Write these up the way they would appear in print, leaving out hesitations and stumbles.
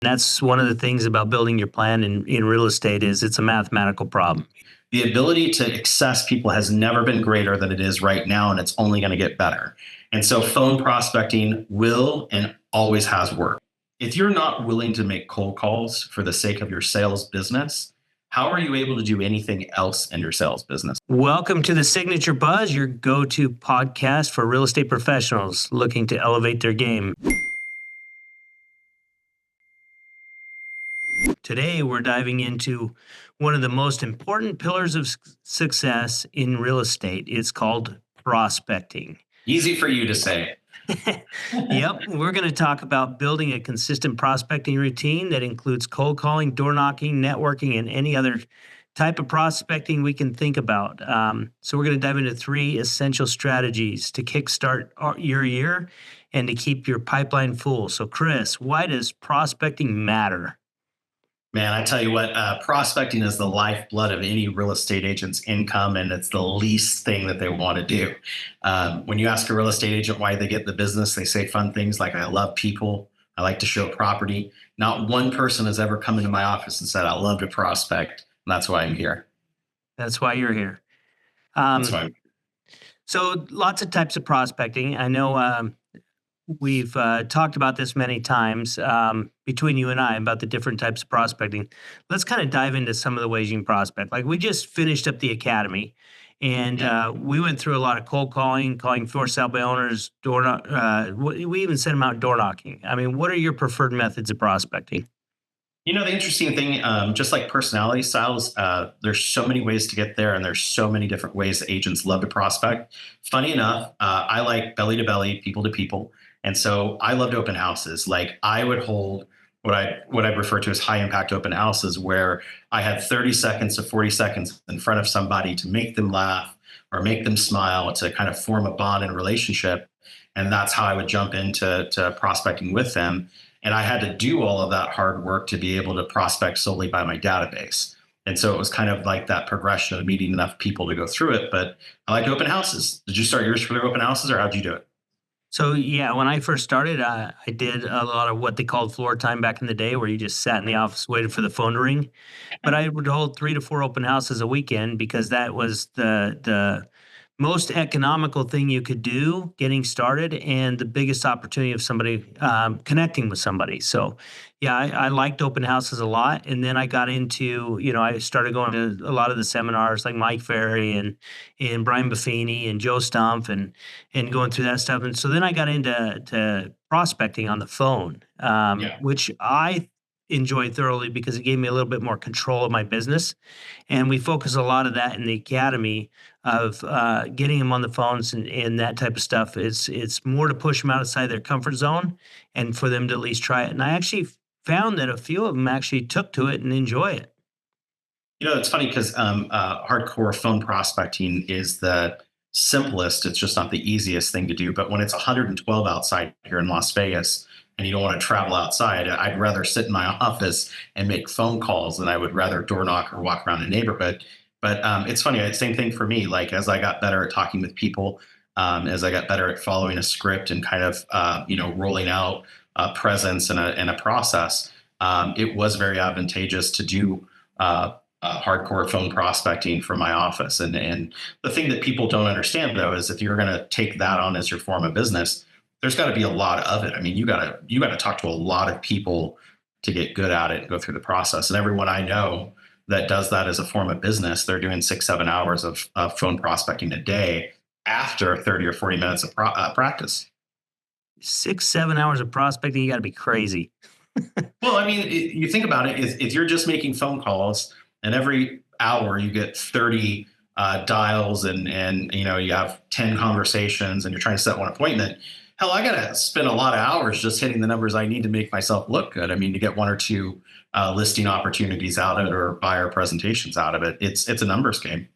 That's one of the things about building your plan in real estate is it's a mathematical problem. The ability to access people has never been greater than it is right now, and it's only going to get better. And so phone prospecting will and always has worked. If you're not willing to make cold calls for the sake of your sales business, how are you able to do anything else in your sales business? Welcome to the Signature Buzz, your go-to podcast for real estate professionals looking to elevate their game. Today, we're diving into one of the most important pillars of success in real estate. It's called prospecting. Easy for you to say. Yep, we're going to talk about building a consistent prospecting routine that includes cold calling, door knocking, networking, and any other type of prospecting we can think about. So we're going to dive into 3 essential strategies to kickstart your year and to keep your pipeline full. So Chris, why does prospecting matter? Man, I tell you what, prospecting is the lifeblood of any real estate agent's income, and it's the least thing that they want to do. When you ask a real estate agent why they get in the business, they say fun things like, I love people, I like to show property. Not one person has ever come into my office and said, I love to prospect, and that's why I'm here. That's why you're here. That's why. So lots of types of prospecting. I know we've talked about this many times between you and I about the different types of prospecting. Let's kind of dive into some of the ways you can prospect. Like we just finished up the academy, and we went through a lot of cold calling for sale by owners, we even sent them out door knocking. I mean, what are your preferred methods of prospecting? You know, the interesting thing, just like personality styles, there's so many ways to get there, and there's so many different ways that agents love to prospect. Funny enough, I like belly to belly, people to people. And so I loved open houses. Like I would hold what I refer to as high impact open houses, where I had 30 seconds to 40 seconds in front of somebody to make them laugh or make them smile, to kind of form a bond and relationship. And that's how I would jump into prospecting with them. And I had to do all of that hard work to be able to prospect solely by my database. And so it was kind of like that progression of meeting enough people to go through it. But I like open houses. Did you start yours for open houses, or how'd you do it? So yeah, when I first started, I did a lot of what they called floor time back in the day, where you just sat in the office, waited for the phone to ring. But I would hold 3 to 4 open houses a weekend because that was the most economical thing you could do getting started, and the biggest opportunity of somebody connecting with somebody. So yeah, I liked open houses a lot. And then I got into, I started going to a lot of the seminars like Mike Ferry and Brian Buffini and Joe Stumpf and going through that stuff. And so then I got into prospecting on the phone, which I enjoyed thoroughly because it gave me a little bit more control of my business. And we focus a lot of that in the academy of getting them on the phones and that type of stuff. It's more to push them outside their comfort zone and for them to at least try it. And I actually found that a few of them actually took to it and enjoy it. You know, it's funny because hardcore phone prospecting is the simplest. It's just not the easiest thing to do. But when it's 112 outside here in Las Vegas and you don't want to travel outside, I'd rather sit in my office and make phone calls than I would rather door knock or walk around a neighborhood. But it's funny, same thing for me. Like as I got better at talking with people, as I got better at following a script and kind of, rolling out a presence and a process, it was very advantageous to do hardcore phone prospecting from my office. And the thing that people don't understand though is if you're going to take that on as your form of business, there's got to be a lot of it. I mean, you got to talk to a lot of people to get good at it and go through the process. And everyone I know that does that as a form of business, they're doing 6-7 hours of phone prospecting a day after 30 or 40 minutes of practice. 6-7 hours of prospecting, you got to be crazy. Well, I mean, you think about it, if you're just making phone calls and every hour you get 30 dials and you have 10 conversations and you're trying to set one appointment, hell, I got to spend a lot of hours just hitting the numbers I need to make myself look good. I mean, to get 1 or 2 listing opportunities out of it or buyer presentations out of it, it's a numbers game.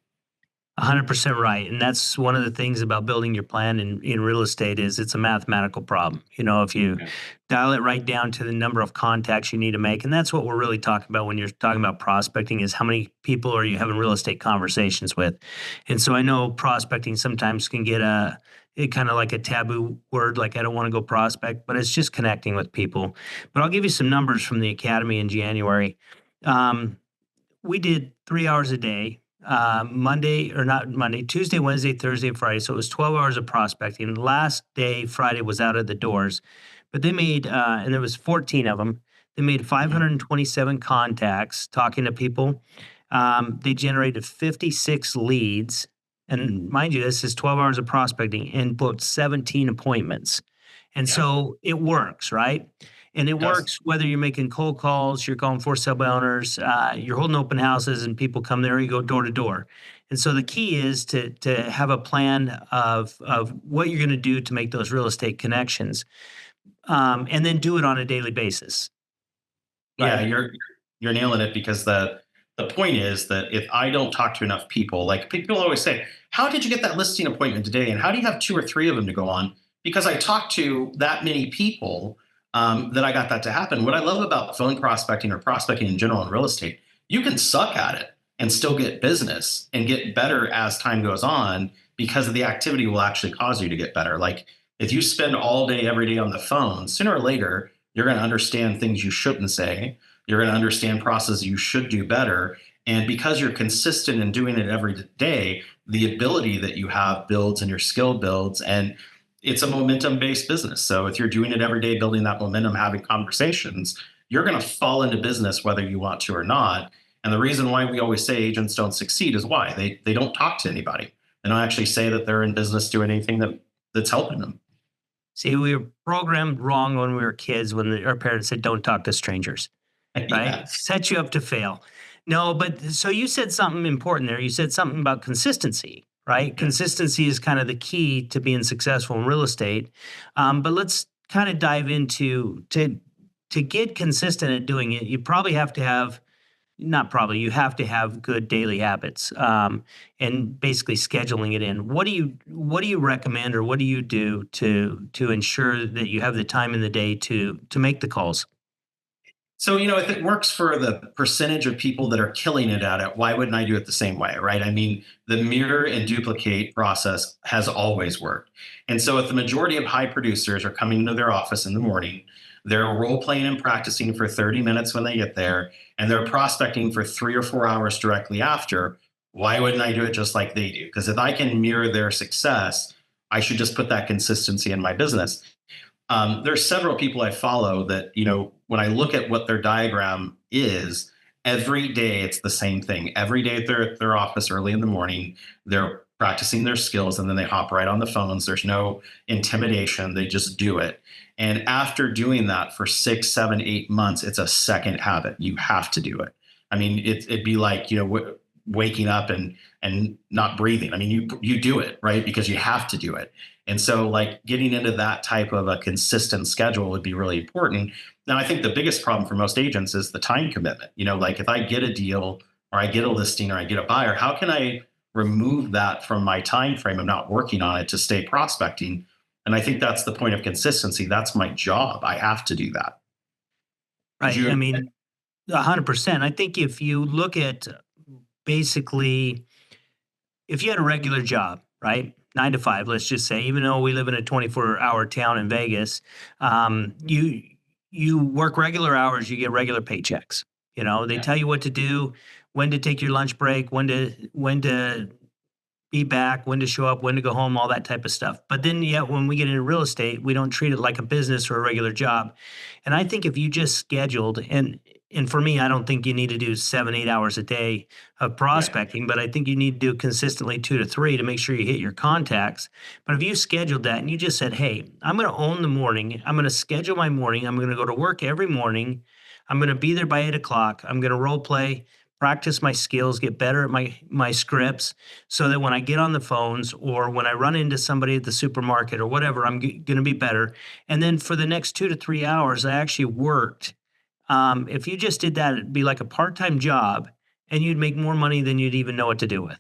100% right. And that's one of the things about building your plan in real estate is it's a mathematical problem. If you dial it right down to the number of contacts you need to make, and that's what we're really talking about when you're talking about prospecting is how many people are you having real estate conversations with. And so I know prospecting sometimes can get it kind of like a taboo word, like I don't want to go prospect, but it's just connecting with people. But I'll give you some numbers from the academy in January. Um, we did 3 hours a day, Monday or not Monday, Tuesday, Wednesday, Thursday, Friday. So it was 12 hours of prospecting. The last day, Friday, was out of the doors, but they made, and there was 14 of them. They made 527 contacts talking to people. They generated 56 leads. And mind you, this is 12 hours of prospecting and booked 17 appointments. And Yeah. so it works, right? And it Yes. works whether you're making cold calls, you're calling for sale by owners, you're holding open houses and people come there, you go door to door. And so the key is to have a plan of what you're going to do to make those real estate connections, and then do it on a daily basis, Yeah, right? you're nailing it because the point is that if I don't talk to enough people, like people always say, how did you get that listing appointment today? And how do you have two or three of them to go on? Because I talked to that many people that I got that to happen. What I love about phone prospecting or prospecting in general in real estate, you can suck at it and still get business and get better as time goes on because of the activity will actually cause you to get better. Like if you spend all day, every day on the phone, sooner or later, you're going to understand things you shouldn't say. You're going to understand processes you should do better. And because you're consistent in doing it every day, the ability that you have builds and your skill builds. And it's a momentum based business. So if you're doing it every day, building that momentum, having conversations, you're going to fall into business whether you want to or not. And the reason why we always say agents don't succeed is why they don't talk to anybody. They don't actually say that they're in business doing anything that's helping them. See, we were programmed wrong when we were kids when our parents said, don't talk to strangers, right? Yes. Set you up to fail. No, but so you said something important there. You said something about consistency, right? Yeah. Consistency is kind of the key to being successful in real estate. But let's kind of dive into to get consistent at doing it. You probably have to have not probably you have to have good daily habits, and basically scheduling it in. What do you recommend or what do you do to ensure that you have the time in the day to make the calls? So, if it works for the percentage of people that are killing it at it, why wouldn't I do it the same way, right? I mean, the mirror and duplicate process has always worked. And so, if the majority of high producers are coming into their office in the morning, they're role playing and practicing for 30 minutes when they get there, and they're prospecting for 3 or 4 hours directly after, why wouldn't I do it just like they do? Because if I can mirror their success, I should just put that consistency in my business. There's several people I follow that, when I look at what their diagram is, every day it's the same thing. Every day at their office early in the morning, they're practicing their skills and then they hop right on the phones. There's no intimidation. They just do it. And after doing that for 6, 7, 8 months, it's a second habit. You have to do it. I mean, it'd be like, waking up and not breathing. I mean, you do it, right? Because you have to do it. And so like getting into that type of a consistent schedule would be really important. Now, I think the biggest problem for most agents is the time commitment. Like if I get a deal or I get a listing or I get a buyer, how can I remove that from my time frame of not working on it to stay prospecting? And I think that's the point of consistency. That's my job. I have to do that. Would Right. I you? mean, 100%. I think if you look at basically, if you had a regular job, right? 9 to 5, let's just say, even though we live in a 24-hour town in Vegas, you work regular hours, you get regular paychecks. They Yeah. tell you what to do, when to take your lunch break, when to be back, when to show up, when to go home, all that type of stuff. But then, yet, when we get into real estate, we don't treat it like a business or a regular job. And I think if you just scheduled, and for me, I don't think you need to do 7, 8 hours a day of Right. prospecting, but I think you need to do consistently 2 to 3 to make sure you hit your contacts. But if you scheduled that and you just said, hey, I'm going to own the morning, I'm going to schedule my morning, I'm going to go to work every morning, I'm going to be there by 8 o'clock, I'm going to role play, practice my skills, get better at my scripts, so that when I get on the phones or when I run into somebody at the supermarket or whatever, I'm going to be better. And then for the next 2 to 3 hours, I actually worked. If you just did that, it'd be like a part-time job, and you'd make more money than you'd even know what to do with.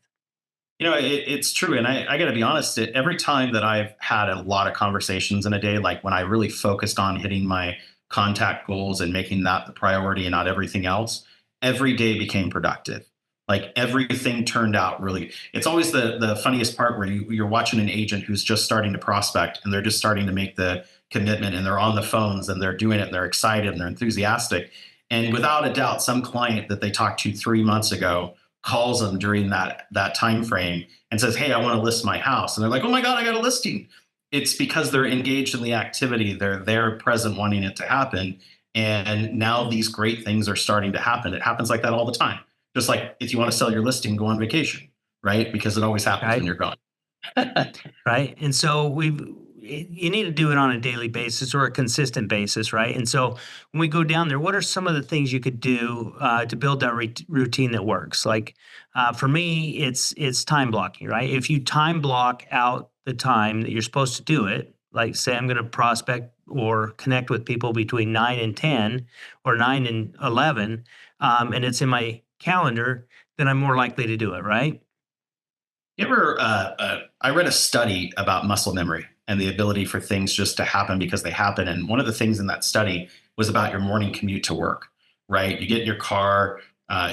It's true. And I got to be honest, every time that I've had a lot of conversations in a day, like when I really focused on hitting my contact goals and making that the priority and not everything else, every day became productive. Like everything turned out really. It's always the funniest part where you're watching an agent who's just starting to prospect and they're just starting to make the commitment and they're on the phones and they're doing it and they're excited and they're enthusiastic. And without a doubt, some client that they talked to 3 months ago calls them during that time frame and says, "Hey, I want to list my house." And they're like, "Oh my God, I got a listing." It's because they're engaged in the activity. They're there present wanting it to happen. And now these great things are starting to happen. It happens like that all the time. Just like if you want to sell your listing, go on vacation, right? Because it always happens when right? you're gone. Right. And so you need to do it on a daily basis or a consistent basis, right? And so when we go down there, what are some of the things you could do to build that routine that works? Like for me, it's time blocking, right? If you time block out the time that you're supposed to do it, like say I'm going to prospect or connect with people between 9 and 10 or 9 and 11, and it's in my calendar, then I'm more likely to do it, right? You ever? I read a study about muscle memory and the ability for things just to happen because they happen. And one of the things in that study was about your morning commute to work. Right? You get in your car,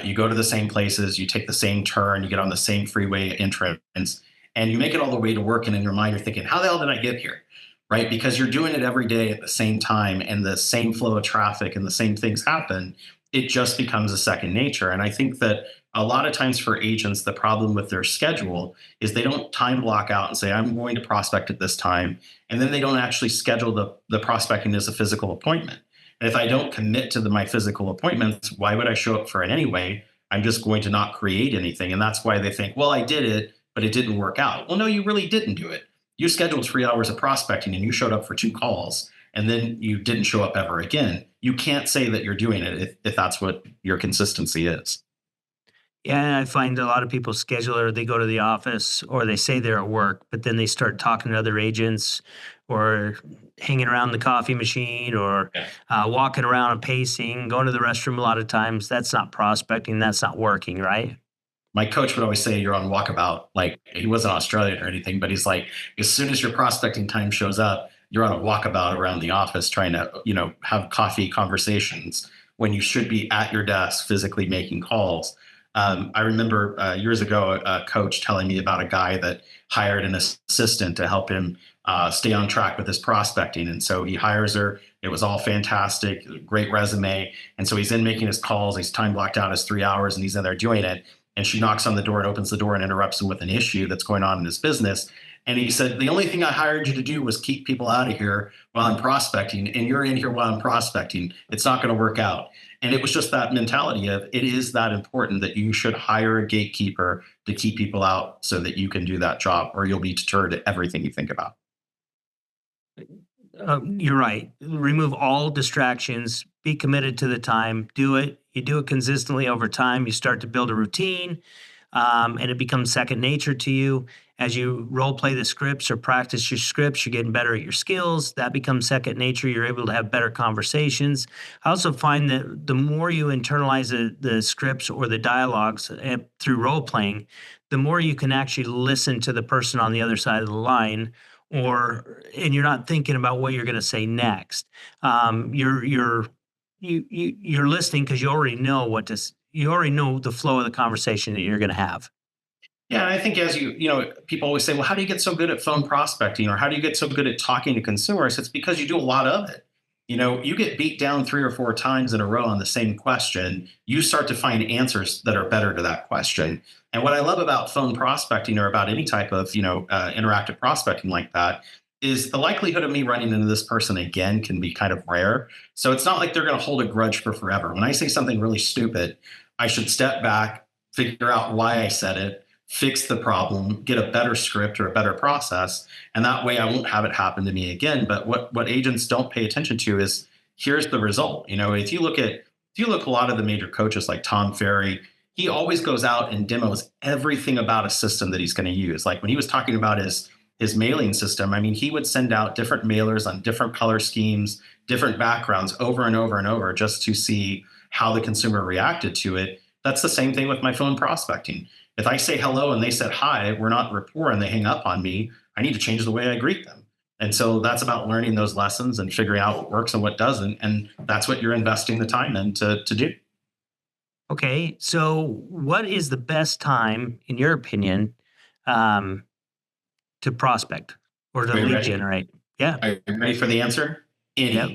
you go to the same places, you take the same turn, you get on the same freeway entrance, and you make it all the way to work. And in your mind, you're thinking, "How the hell did I get here?" Right? Because you're doing it every day at the same time, and the same flow of traffic and the same things happen. It just becomes a second nature. And I think that a lot of times for agents, the problem with their schedule is they don't time block out and say, "I'm going to prospect at this time." And then they don't actually schedule the prospecting as a physical appointment. And if I don't commit to my physical appointments, why would I show up for it anyway? I'm just going to not create anything. And that's why they think, "Well, I did it, but it didn't work out." Well, no, you really didn't do it. You scheduled 3 hours of prospecting and you showed up for 2 calls and then you didn't show up ever again. You can't say that you're doing it if that's what your consistency is. Yeah, I find a lot of people schedule or they go to the office or they say they're at work, but then they start talking to other agents or hanging around the coffee machine or Yeah. walking around and pacing, going to the restroom a lot of times. That's not prospecting. That's not working, right? My coach would always say you're on walkabout. Like he wasn't Australian or anything, but he's like, as soon as your prospecting time shows up, you're on a walkabout around the office trying to, have coffee conversations when you should be at your desk physically making calls. I remember years ago a coach telling me about a guy that hired an assistant to help him stay on track with his prospecting. And so he hires her. It was all fantastic, great resume. And so he's in making his calls. He's time blocked out his 3 hours and he's in there doing it. And she knocks on the door and opens the door and interrupts him with an issue that's going on in his business. And he said, "The only thing I hired you to do was keep people out of here while I'm prospecting. And you're in here while I'm prospecting. It's not going to work out." And it was just that mentality of it is that important that you should hire a gatekeeper to keep people out so that you can do that job, or you'll be deterred at everything you think about. You're right. Remove all distractions. Be committed to the time. Do it. You do it consistently over time. You start to build a routine, and it becomes second nature to you. As you role play the scripts or practice your scripts, you're getting better at your skills. That becomes second nature. You're able to have better conversations. I also find that the more you internalize the scripts or the dialogues through role playing, the more you can actually listen to the person on the other side of the line and you're not thinking about what you're going to say next. You're listening because you already know you already know the flow of the conversation that you're going to have. Yeah, and I think as people always say, "Well, how do you get so good at phone prospecting, or how do you get so good at talking to consumers?" It's because you do a lot of it. You get beat down 3 or 4 times in a row on the same question. You start to find answers that are better to that question. And what I love about phone prospecting or about any type of interactive prospecting like that is the likelihood of me running into this person again can be kind of rare. So it's not like they're going to hold a grudge for forever. When I say something really stupid, I should step back, figure out why I said it, fix the problem, get a better script or a better process. And that way I won't have it happen to me again. But what agents don't pay attention to is here's the result. If you look a lot of the major coaches like Tom Ferry, he always goes out and demos everything about a system that he's going to use. Like when he was talking about his mailing system, I mean, he would send out different mailers on different color schemes, different backgrounds over and over and over just to see how the consumer reacted to it. That's the same thing with my phone prospecting. If I say hello and they said hi, we're not rapport and they hang up on me, I need to change the way I greet them. And so that's about learning those lessons and figuring out what works and what doesn't. And that's what you're investing the time in to do. Okay, so what is the best time, in your opinion, um, to prospect or to Are you lead ready? generate? Yeah. Are you ready for the answer? Yep.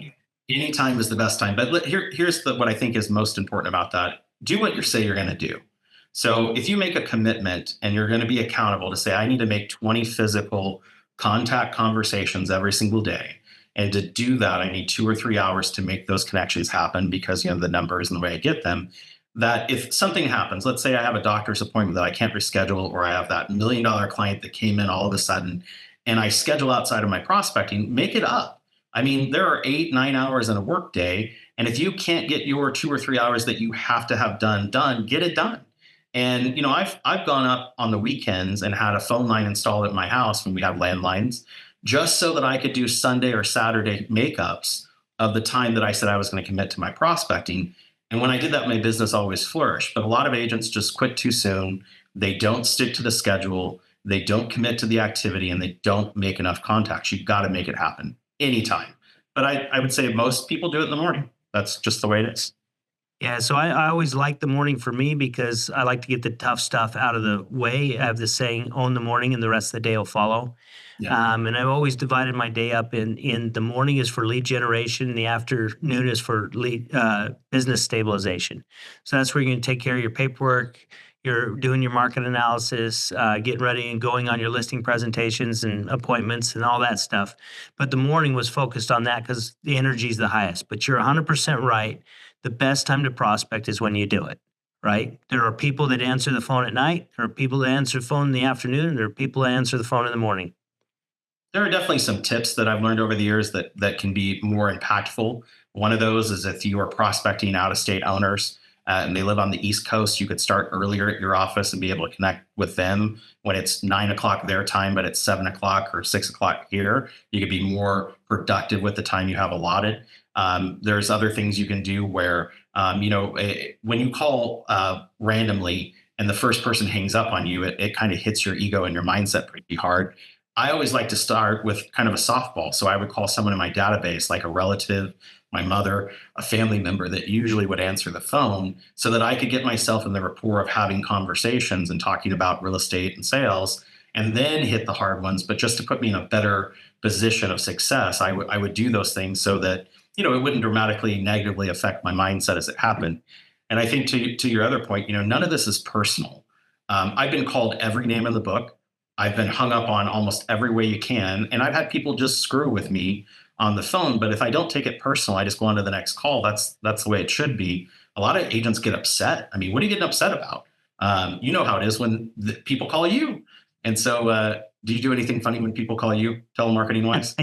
Any time is the best time. But here's what I think is most important about that. Do what you say you're going to do. So if you make a commitment and you're going to be accountable to say, I need to make 20 physical contact conversations every single day. And to do that, I need 2 or 3 hours to make those connections happen because the numbers and the way I get them. That if something happens, let's say I have a doctor's appointment that I can't reschedule, or I have that $1 million client that came in all of a sudden, and I schedule outside of my prospecting, make it up. I mean, there are 8, 9 hours in a workday. And if you can't get your 2 or 3 hours that you have to have done, get it done. And I've gone up on the weekends and had a phone line installed at my house when we have landlines, just so that I could do Sunday or Saturday makeups of the time that I said I was going to commit to my prospecting. And when I did that, my business always flourished. But a lot of agents just quit too soon. They don't stick to the schedule. They don't commit to the activity, and they don't make enough contacts. You've got to make it happen anytime. But I would say most people do it in the morning. That's just the way it is. Yeah, so I always like the morning for me because I like to get the tough stuff out of the way. I have the saying, own the morning and the rest of the day will follow. Yeah. And I've always divided my day up in the morning is for lead generation, the afternoon is for lead business stabilization. So that's where you're going to take care of your paperwork. You're doing your market analysis, getting ready and going on your listing presentations and appointments and all that stuff. But the morning was focused on that because the energy is the highest. But you're 100% right. The best time to prospect is when you do it. Right? There are people that answer the phone at night. There are people that answer the phone in the afternoon. And there are people that answer the phone in the morning. There are definitely some tips that I've learned over the years that can be more impactful. One of those is if you are prospecting out of state owners and they live on the East Coast, you could start earlier at your office and be able to connect with them when it's 9 o'clock their time, but it's 7 o'clock or 6 o'clock here. You could be more productive with the time you have allotted. There's other things you can do where, when you call randomly and the first person hangs up on you, it kind of hits your ego and your mindset pretty hard. I always like to start with kind of a softball. So I would call someone in my database, like a relative, my mother, a family member that usually would answer the phone so that I could get myself in the rapport of having conversations and talking about real estate and sales and then hit the hard ones. But just to put me in a better position of success, I would do those things so that, it wouldn't dramatically negatively affect my mindset as it happened. And I think to your other point, none of this is personal. I've been called every name in the book. I've been hung up on almost every way you can. And I've had people just screw with me on the phone. But if I don't take it personal, I just go on to the next call. That's the way it should be. A lot of agents get upset. I mean, what are you getting upset about? You know how it is when people call you. And so, do you do anything funny when people call you, telemarketing wise?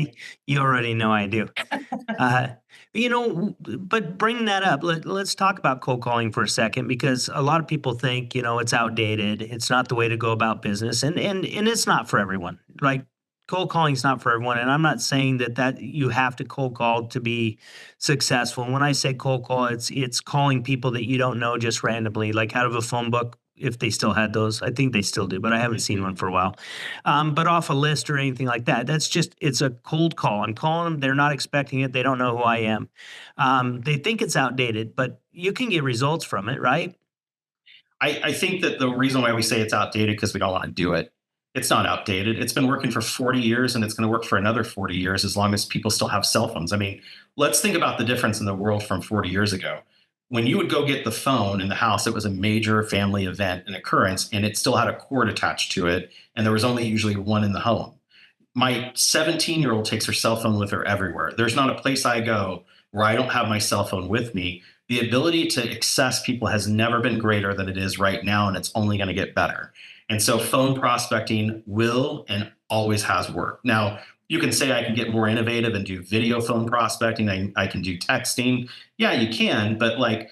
You already know I do. Uh, but bring that up. Let's talk about cold calling for a second because a lot of people think, it's outdated. It's not the way to go about business, and it's not for everyone. Like cold calling is not for everyone, and I'm not saying that you have to cold call to be successful. And when I say cold call, it's calling people that you don't know just randomly, like out of a phone book. If they still had those, I think they still do, but I haven't seen one for a while. But off a list or anything like that. It's a cold call. I'm calling them. They're not expecting it. They don't know who I am. They think it's outdated, but you can get results from it, right? I think that the reason why we say it's outdated because we don't want to do it. It's not outdated. It's been working for 40 years and it's going to work for another 40 years as long as people still have cell phones. I mean, let's think about the difference in the world from 40 years ago. When you would go get the phone in the house, it was a major family event, an occurrence, and it still had a cord attached to it. And there was only usually one in the home. My 17-year-old takes her cell phone with her everywhere. There's not a place I go where I don't have my cell phone with me. The ability to access people has never been greater than it is right now, and it's only going to get better. And so phone prospecting will and always has worked. Now, you can say I can get more innovative and do video phone prospecting. I can do texting. Yeah, you can, but like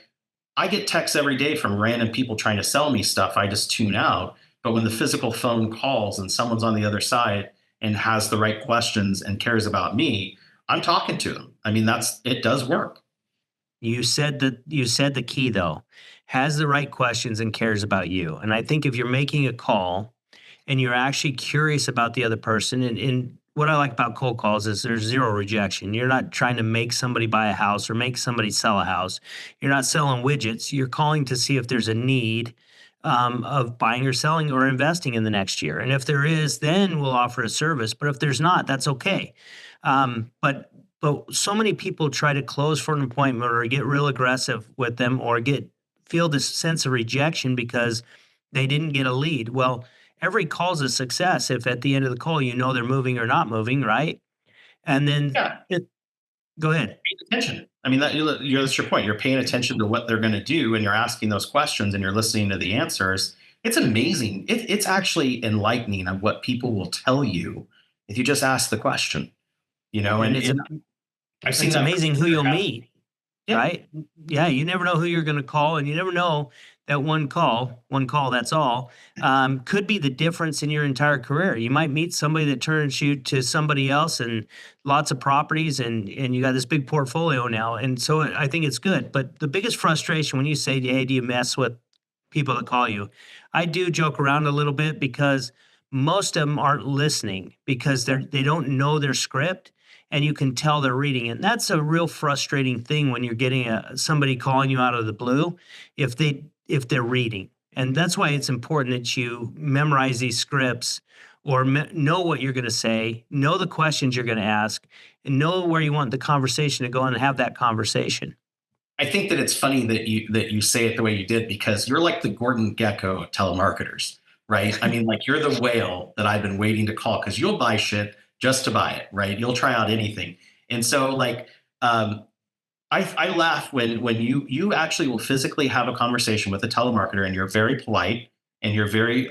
I get texts every day from random people trying to sell me stuff. I just tune out. But when the physical phone calls and someone's on the other side and has the right questions and cares about me, I'm talking to them. I mean, it does work. You said the key though, has the right questions and cares about you. And I think if you're making a call and you're actually curious about the other person, and what I like about cold calls is there's zero rejection. You're not trying to make somebody buy a house or make somebody sell a house. You're not selling widgets. You're calling to see if there's a need of buying or selling or investing in the next year. And if there is, then we'll offer a service. But if there's not, that's okay. But so many people try to close for an appointment or get real aggressive with them or feel this sense of rejection because they didn't get a lead. Well, every call's a success if at the end of the call you know they're moving or not moving, right? And then Yeah, go ahead. attention. I mean, that's your point. You're paying attention to what they're going to do, and you're asking those questions, and you're listening to the answers. It's amazing. It's actually enlightening of what people will tell you if you just ask the question. And And I've seen it's that. amazing who you'll meet. Yeah, Right? Yeah, you never know who you're gonna call, and you never know that one call, that's all, could be the difference in your entire career. You might meet somebody that turns you to somebody else and lots of properties and you got this big portfolio now, and so I think it's good, but the biggest frustration when you say, "Hey, do you mess with people that call you?" I do joke around a little bit because most of them aren't listening because they don't know their script and you can tell they're reading it. And that's a real frustrating thing when you're getting somebody calling you out of the blue if they're reading. And that's why it's important that you memorize these scripts or know what you're going to say, know the questions you're going to ask, and know where you want the conversation to go and have that conversation. I think that it's funny that you say it the way you did because you're like the Gordon Gecko of telemarketers, right? I mean, like you're the whale that I've been waiting to call because you'll buy shit just to buy it, right? You'll try out anything, and so like I laugh when you actually will physically have a conversation with a telemarketer and you're very polite and you're very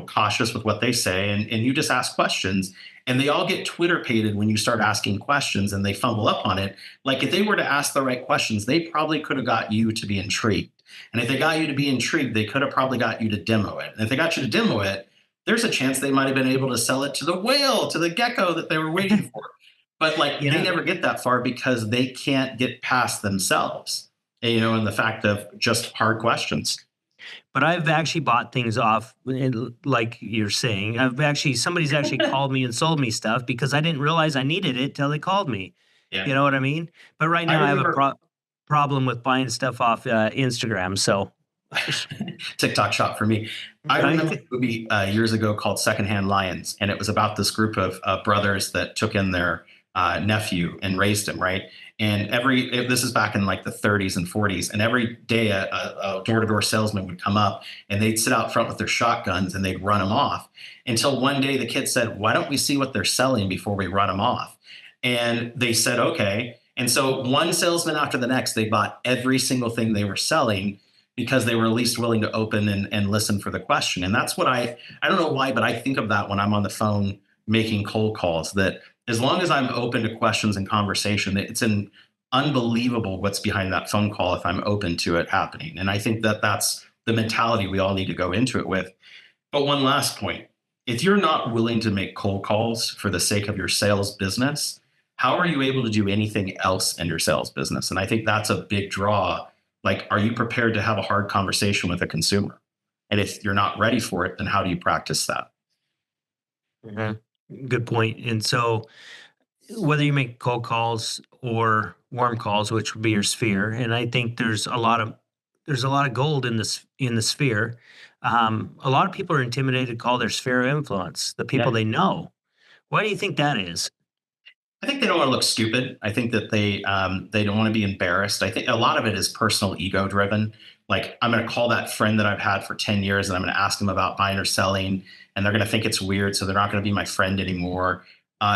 cautious with what they say and you just ask questions and they all get Twitter pated when you start asking questions and they fumble up on it. Like if they were to ask the right questions, they probably could have got you to be intrigued. And if they got you to be intrigued, they could have probably got you to demo it. And if they got you to demo it, there's a chance they might have been able to sell it to the whale, to the gecko that they were waiting for. But like they Yeah. never get that far because they can't get past themselves, and the fact of just hard questions. But I've actually bought things off, like you're saying. Somebody's actually called me and sold me stuff because I didn't realize I needed it till they called me. Yeah. You know what I mean? But right I now I have a remember problem with buying stuff off Instagram. So, TikTok shop for me. I remember a right? movie years ago called Secondhand Lions, and it was about this group of brothers that took in their nephew and raised him, right? And this is back in like the 30s and 40s, and every day a door-to-door salesman would come up and they'd sit out front with their shotguns and they'd run them off until one day the kid said, "Why don't we see what they're selling before we run them off?" And they said, "Okay." And so one salesman after the next, they bought every single thing they were selling because they were at least willing to open and listen for the question. And that's what I don't know why, but I think of that when I'm on the phone making cold calls, that as long as I'm open to questions and conversation, it's an unbelievable what's behind that phone call if I'm open to it happening. And I think that that's the mentality we all need to go into it with. But one last point, if you're not willing to make cold calls for the sake of your sales business, how are you able to do anything else in your sales business? And I think that's a big draw. Like, are you prepared to have a hard conversation with a consumer? And if you're not ready for it, then how do you practice that? Mhm. Good point. And so, whether you make cold calls or warm calls, which would be your sphere, and I think there's a lot of gold in the sphere. A lot of people are intimidated to call their sphere of influence the people Yeah. they know. Why do you think that is? I think they don't want to look stupid. I think that they don't want to be embarrassed. I think a lot of it is personal ego driven. Like I'm going to call that friend that I've had for 10 years and I'm going to ask them about buying or selling, and they're going to think it's weird, so they're not going to be my friend anymore.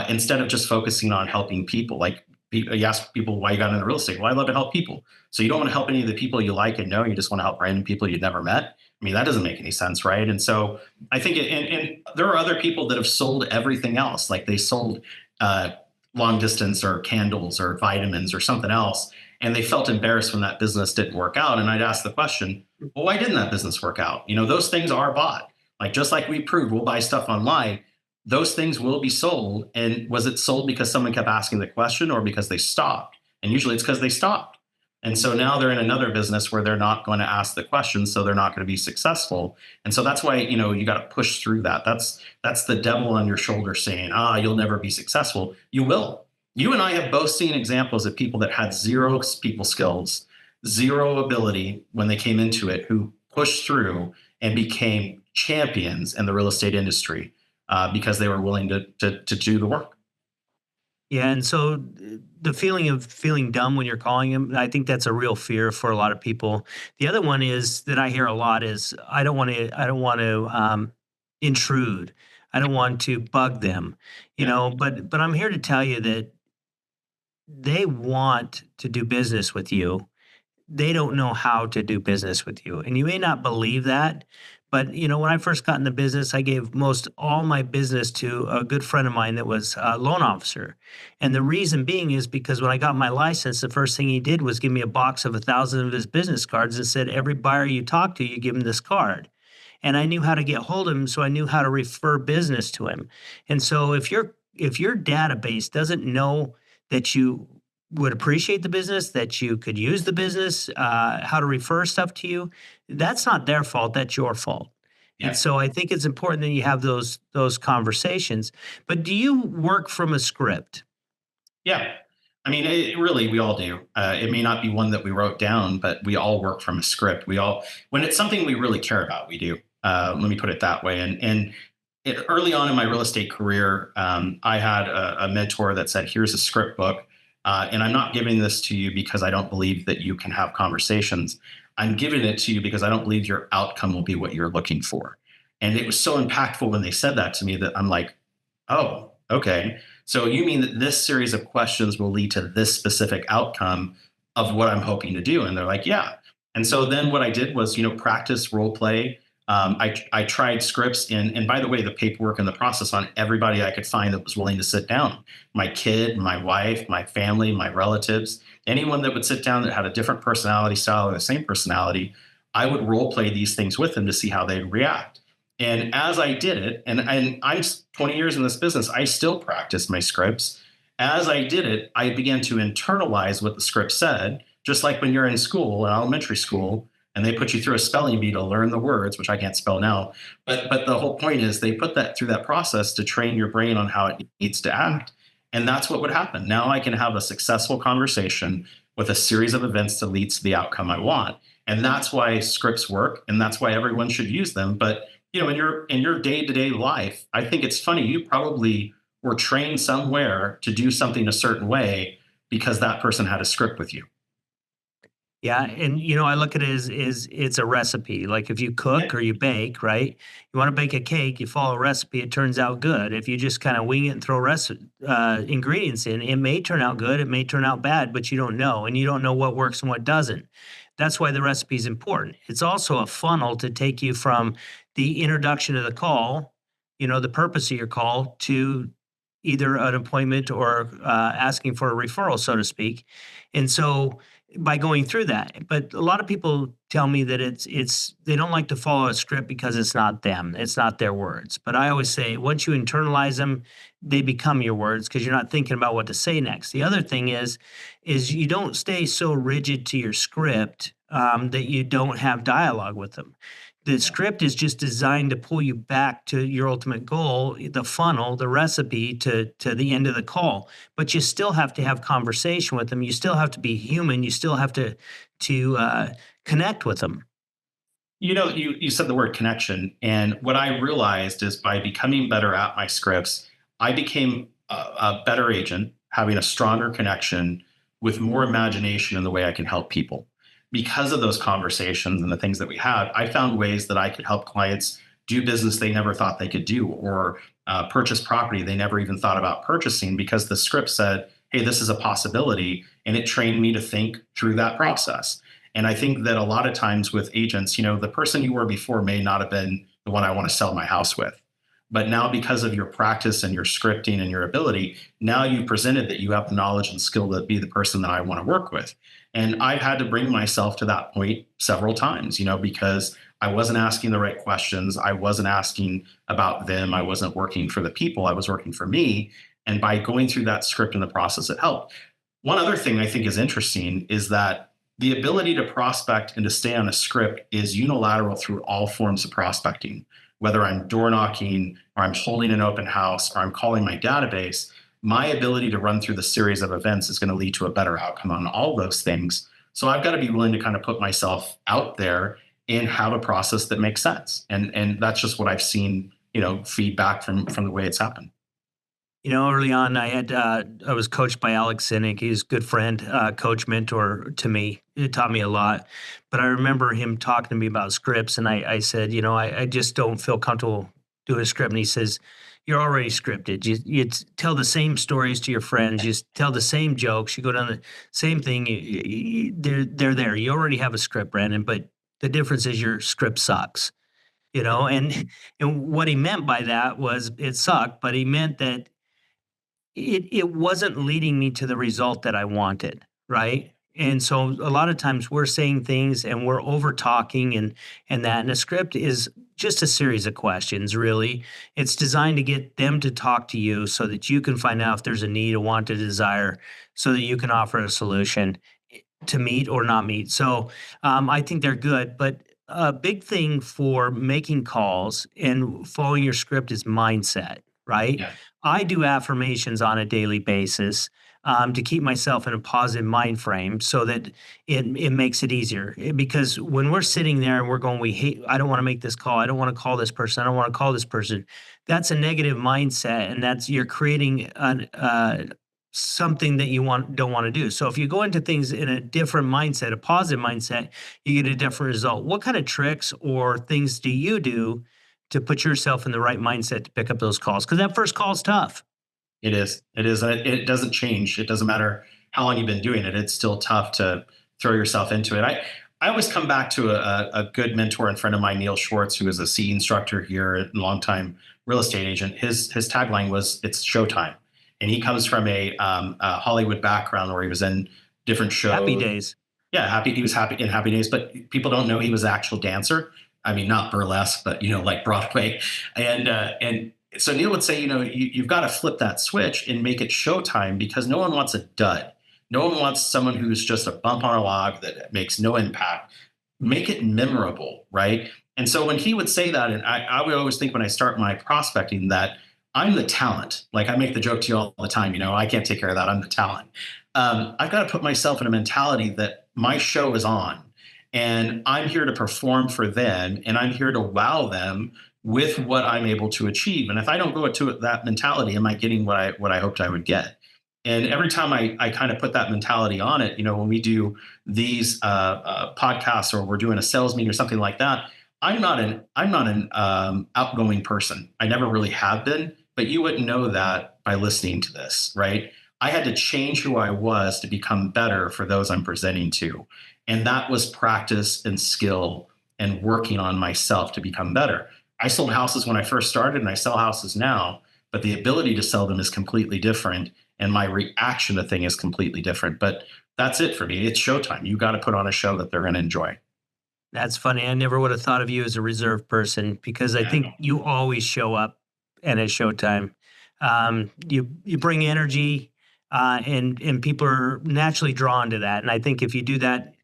Instead of just focusing on helping people, like you ask people why you got into real estate. Well, I love to help people. So you don't want to help any of the people you like and know. You just want to help random people you've never met. I mean, that doesn't make any sense, right? And so I think, and there are other people that have sold everything else. Like they sold long distance or candles or vitamins or something else. And they felt embarrassed when that business didn't work out. And I'd ask the question, well, why didn't that business work out? Those things are bought. Like just like we proved, we'll buy stuff online. Those things will be sold. And was it sold because someone kept asking the question or because they stopped? And usually it's because they stopped. And so now they're in another business where they're not going to ask the questions, so they're not going to be successful. And so that's why, you got to push through that. That's the devil on your shoulder saying, you'll never be successful. You will. You and I have both seen examples of people that had zero people skills, zero ability when they came into it, who pushed through and became champions in the real estate industry because they were willing to do the work. Yeah, and so the feeling of feeling dumb when you're calling him, I think that's a real fear for a lot of people. The other one is that I hear a lot is I don't want to intrude. I don't want to bug them, Yeah. but I'm here to tell you that they want to do business with you. They don't know how to do business with you. And you may not believe that, but when I first got in the business, I gave most all my business to a good friend of mine that was a loan officer. And the reason being is because when I got my license, the first thing he did was give me a box of 1,000 of his business cards and said, every buyer you talk to, you give him this card. And I knew how to get hold of him, so I knew how to refer business to him. And so if your database doesn't know that you would appreciate the business, that you could use the business, how to refer stuff to you, that's not their fault. That's your fault. And Yeah. so I think it's important that you have those conversations. But do you work from a script? Yeah. I mean, really, we all do. It may not be one that we wrote down, but we all work from a script. When it's something we really care about, we do. Let me put it that way. Early on in my real estate career, I had a mentor that said, "Here's a script book, and I'm not giving this to you because I don't believe that you can have conversations. I'm giving it to you because I don't believe your outcome will be what you're looking for." And it was so impactful when they said that to me that I'm like, "Oh, okay. So you mean that this series of questions will lead to this specific outcome of what I'm hoping to do?" And they're like, "Yeah." And so then what I did was, practice role play. I tried scripts, and by the way, the paperwork and the process on everybody I could find that was willing to sit down. My kid, my wife, my family, my relatives, anyone that would sit down that had a different personality style or the same personality, I would role play these things with them to see how they'd react. And as I did it, and I'm 20 years in this business, I still practice my scripts. As I did it, I began to internalize what the script said, just like when you're in school, in elementary school, and they put you through a spelling bee to learn the words, which I can't spell now. But the whole point is they put that through that process to train your brain on how it needs to act. And that's what would happen. Now I can have a successful conversation with a series of events that leads to the outcome I want. And that's why scripts work, and that's why everyone should use them. But in your day-to-day life, I think it's funny, you probably were trained somewhere to do something a certain way because that person had a script with you. Yeah, and I look at it as it's a recipe. Like if you Yeah. cook or you bake, right? You want to bake a cake, you follow a recipe, it turns out good. If you just kind of wing it and throw ingredients in, it may turn out good, it may turn out bad, but you don't know, and you don't know what works and what doesn't. That's why the recipe is important. It's also a funnel to take you from the introduction of the call, the purpose of your call, to either an appointment or asking for a referral, so to speak. And so by going through that, but a lot of people tell me that it's they don't like to follow a script because it's not them, it's not their words. But I always say once you internalize them, they become your words because you're not thinking about what to say next. The other thing is you don't stay so rigid to your script that you don't have dialogue with them. The script is just designed to pull you back to your ultimate goal, the funnel, the recipe to the end of the call. But you still have to have conversation with them. You still have to be human. You still have to connect with them. You said the word connection, and what I realized is by becoming better at my scripts, I became a better agent, having a stronger connection with more imagination in the way I can help people. Because of those conversations and the things that we had, I found ways that I could help clients do business they never thought they could do, or purchase property they never even thought about purchasing because the script said, "Hey, this is a possibility," and it trained me to think through that process. And I think that a lot of times with agents, the person you were before may not have been the one I want to sell my house with. But now, because of your practice and your scripting and your ability, now you presented that you have the knowledge and skill to be the person that I want to work with. And I've had to bring myself to that point several times, because I wasn't asking the right questions. I wasn't asking about them. I wasn't working for the people. I was working for me. And by going through that script in the process, it helped. One other thing I think is interesting is that the ability to prospect and to stay on a script is unilateral through all forms of prospecting, whether I'm door knocking or I'm holding an open house or I'm calling my database. My ability to run through the series of events is going to lead to a better outcome on all those things. So I've got to be willing to kind of put myself out there and have a process that makes sense. And that's just what I've seen, feedback from the way it's happened. Early on, I was coached by Alex Sinek. He's a good friend, coach, mentor to me. It taught me a lot. But I remember him talking to me about scripts, and I said, I just don't feel comfortable doing a script. And he says, "You're already scripted. Tell the same stories to your friends. You tell the same jokes. You go down the same thing. They're there. You already have a script, Brandon. But the difference is your script sucks." And what he meant by that was it sucked, but he meant that it wasn't leading me to the result that I wanted, right? And so a lot of times we're saying things and we're over talking and that, and a script is just a series of questions, really. It's designed to get them to talk to you so that you can find out if there's a need, a want, a desire, so that you can offer a solution to meet or not meet. So I think they're good, but a big thing for making calls and following your script is mindset, right? Yeah. I do affirmations on a daily basis to keep myself in a positive mind frame so that it makes it easier. Because when we're sitting there and we're going, I don't want to make this call. I don't want to call this person. I don't want to call this person. That's a negative mindset, and you're creating something that don't want to do. So if you go into things in a different mindset, a positive mindset, you get a different result. What kind of tricks or things do you do to put yourself in the right mindset to pick up those calls? Because that first call is tough. It is. It is. And it doesn't change. It doesn't matter how long you've been doing it. It's still tough to throw yourself into it. I always come back to a good mentor and friend of mine, Neil Schwartz, who is a CE instructor here, a longtime real estate agent. His tagline was, "It's showtime." And he comes from a Hollywood background where he was in different shows. Happy days. Yeah, happy. He was happy in Happy Days, but people don't know he was an actual dancer. I mean, not burlesque, but like Broadway. And so Neil would say, you've got to flip that switch and make it showtime, because no one wants a dud. No one wants someone who's just a bump on a log that makes no impact. Make it memorable, right? And so when he would say that, and I would always think when I start my prospecting that I'm the talent. Like I make the joke to you all the time, I can't take care of that. I'm the talent. I've got to put myself in a mentality that my show is on and I'm here to perform for them and I'm here to wow them with what I'm able to achieve. And if I don't go to that mentality, am I getting what I hoped I would get? And every time I kind of put that mentality on it, when we do these podcasts or we're doing a sales meeting or something like that, I'm not an outgoing person. I never really have been, but you wouldn't know that by listening to this, right? I had to change who I was to become better for those I'm presenting to. And that was practice and skill and working on myself to become better. I sold houses when I first started and I sell houses now, but the ability to sell them is completely different. And my reaction to things is completely different. But that's it for me. It's showtime. You got to put on a show that they're going to enjoy. That's funny. I never would have thought of you as a reserved person because I think you always show up and it's showtime. You bring energy, and people are naturally drawn to that. And I think if you do that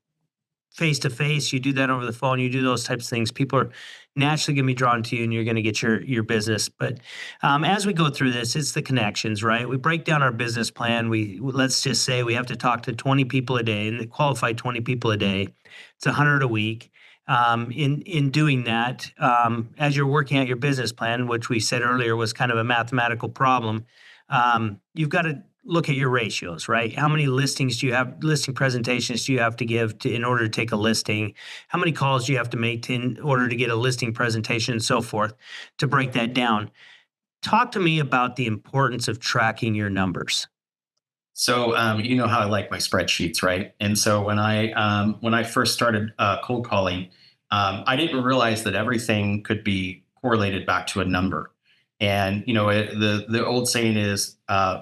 face to face, you do that over the phone, you do those types of things, people are naturally going to be drawn to you, and you're going to get your business. But as we go through this, it's the connections, right? We break down our business plan. Let's just say we have to talk to 20 people a day and qualify 20 people a day. It's 100 a week. In doing that, as you're working out your business plan, which we said earlier was kind of a mathematical problem, you've got to look at your ratios, right? How many listing presentations do you have to give in order to take a listing? How many calls do you have to make in order to get a listing presentation and so forth to break that down? Talk to me about the importance of tracking your numbers. So you know how I like my spreadsheets, right? And so when I first started cold calling, I didn't realize that everything could be correlated back to a number. And the old saying is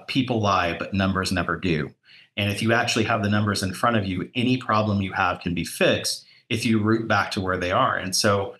people lie, but numbers never do. And if you actually have the numbers in front of you, any problem you have can be fixed if you root back to where they are. And so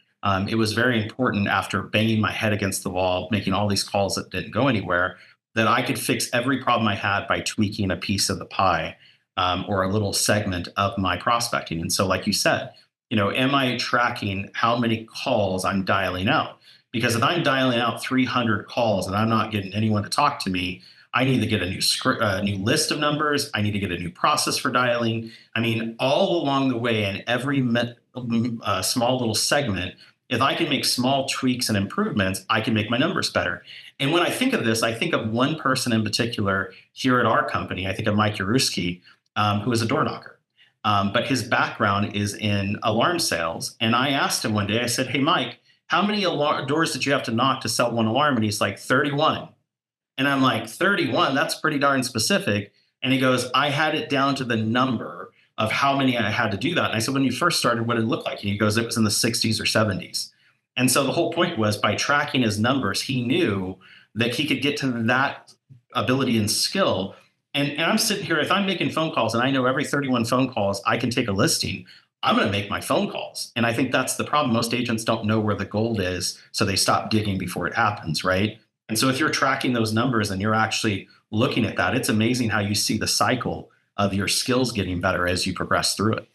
it was very important, after banging my head against the wall, making all these calls that didn't go anywhere, that I could fix every problem I had by tweaking a piece of the pie. or a little segment of my prospecting. And so, like you said, am I tracking how many calls I'm dialing out? Because if I'm dialing out 300 calls and I'm not getting anyone to talk to me, I need to get a new script, a new list of numbers. I need to get a new process for dialing. I mean, all along the way, in every small little segment, if I can make small tweaks and improvements, I can make my numbers better. And when I think of this, I think of one person in particular here at our company. I think of Mike Yaruski, who is a door knocker. But his background is in alarm sales. And I asked him one day, I said, "Hey, Mike, how many doors did you have to knock to sell one alarm?" And he's like, 31. And I'm like, 31? That's pretty darn specific. And he goes, "I had it down to the number of how many I had to do that." And I said, "When you first started, what did it look like?" And he goes, "It was in the 60s or 70s. And so the whole point was, by tracking his numbers, he knew that he could get to that ability and skill. And I'm sitting here, if I'm making phone calls and I know every 31 phone calls I can take a listing, I'm going to make my phone calls. And I think that's the problem. Most agents don't know where the gold is, so they stop digging before it happens, right? And so if you're tracking those numbers and you're actually looking at that, it's amazing how you see the cycle of your skills getting better as you progress through it.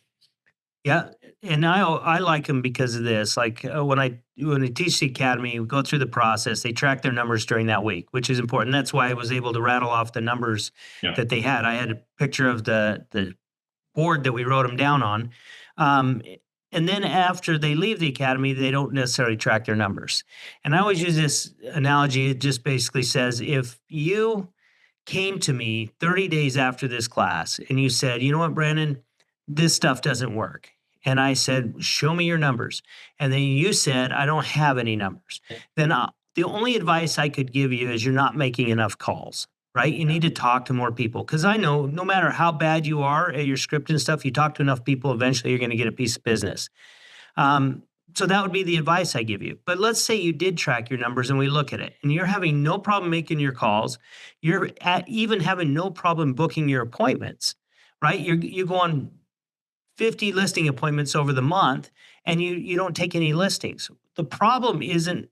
Yeah, and I like them because of this. Like when I teach the academy, we go through the process. They track their numbers during that week, which is important. That's why I was able to rattle off the numbers Yeah. that they had. I had a picture of the board that we wrote them down on. Um, and then after they leave the academy, they don't necessarily track their numbers. And I always use this analogy. It just basically says, if you came to me 30 days after this class and you said, "You know what, Brandon, this stuff doesn't work." And I said, "Show me your numbers." And then you said, "I don't have any numbers." Then the only advice I could give you is, you're not making enough calls, right? You need to talk to more people. Because I know no matter how bad you are at your script and stuff, you talk to enough people, eventually you're going to get a piece of business. Um, so that would be the advice I give you. But let's say you did track your numbers and we look at it and you're having no problem making your calls. You're even having no problem booking your appointments, right? You go on 50 listing appointments over the month and you don't take any listings. The problem isn't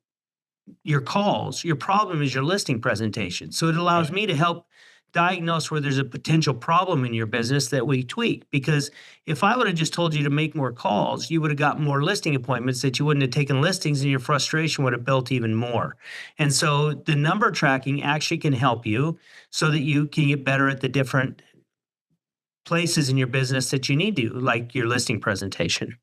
your calls. Your problem is your listing presentation. So it allows me to help diagnose where there's a potential problem in your business that we tweak. Because if I would have just told you to make more calls, you would have gotten more listing appointments that you wouldn't have taken listings, and your frustration would have built even more. And so the number tracking actually can help you so that you can get better at the different places in your business that you need to, like your listing presentation.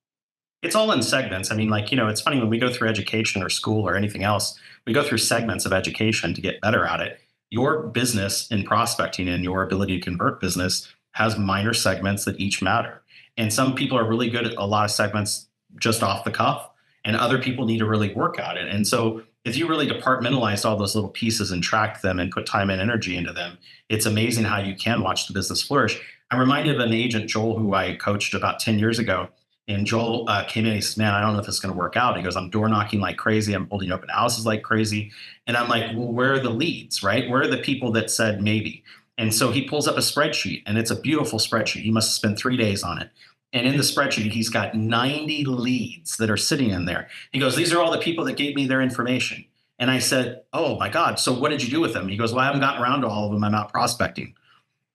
It's all in segments. I mean, like, it's funny when we go through education or school or anything else, we go through segments of education to get better at it. Your business in prospecting and your ability to convert business has minor segments that each matter. And some people are really good at a lot of segments just off the cuff, and other people need to really work at it. And so if you really departmentalize all those little pieces and track them and put time and energy into them, it's amazing how you can watch the business flourish. I'm reminded of an agent, Joel, who I coached about 10 years ago. And Joel came in and he said, "Man, I don't know if this is going to work out." He goes, "I'm door knocking like crazy. I'm holding open houses like crazy." And I'm like, "Well, where are the leads, right? Where are the people that said maybe?" And so he pulls up a spreadsheet, and it's a beautiful spreadsheet. He must have spent 3 days on it. And in the spreadsheet, he's got 90 leads that are sitting in there. He goes, "These are all the people that gave me their information." And I said, "Oh my God. So what did you do with them?" He goes, "Well, I haven't gotten around to all of them. I'm out prospecting."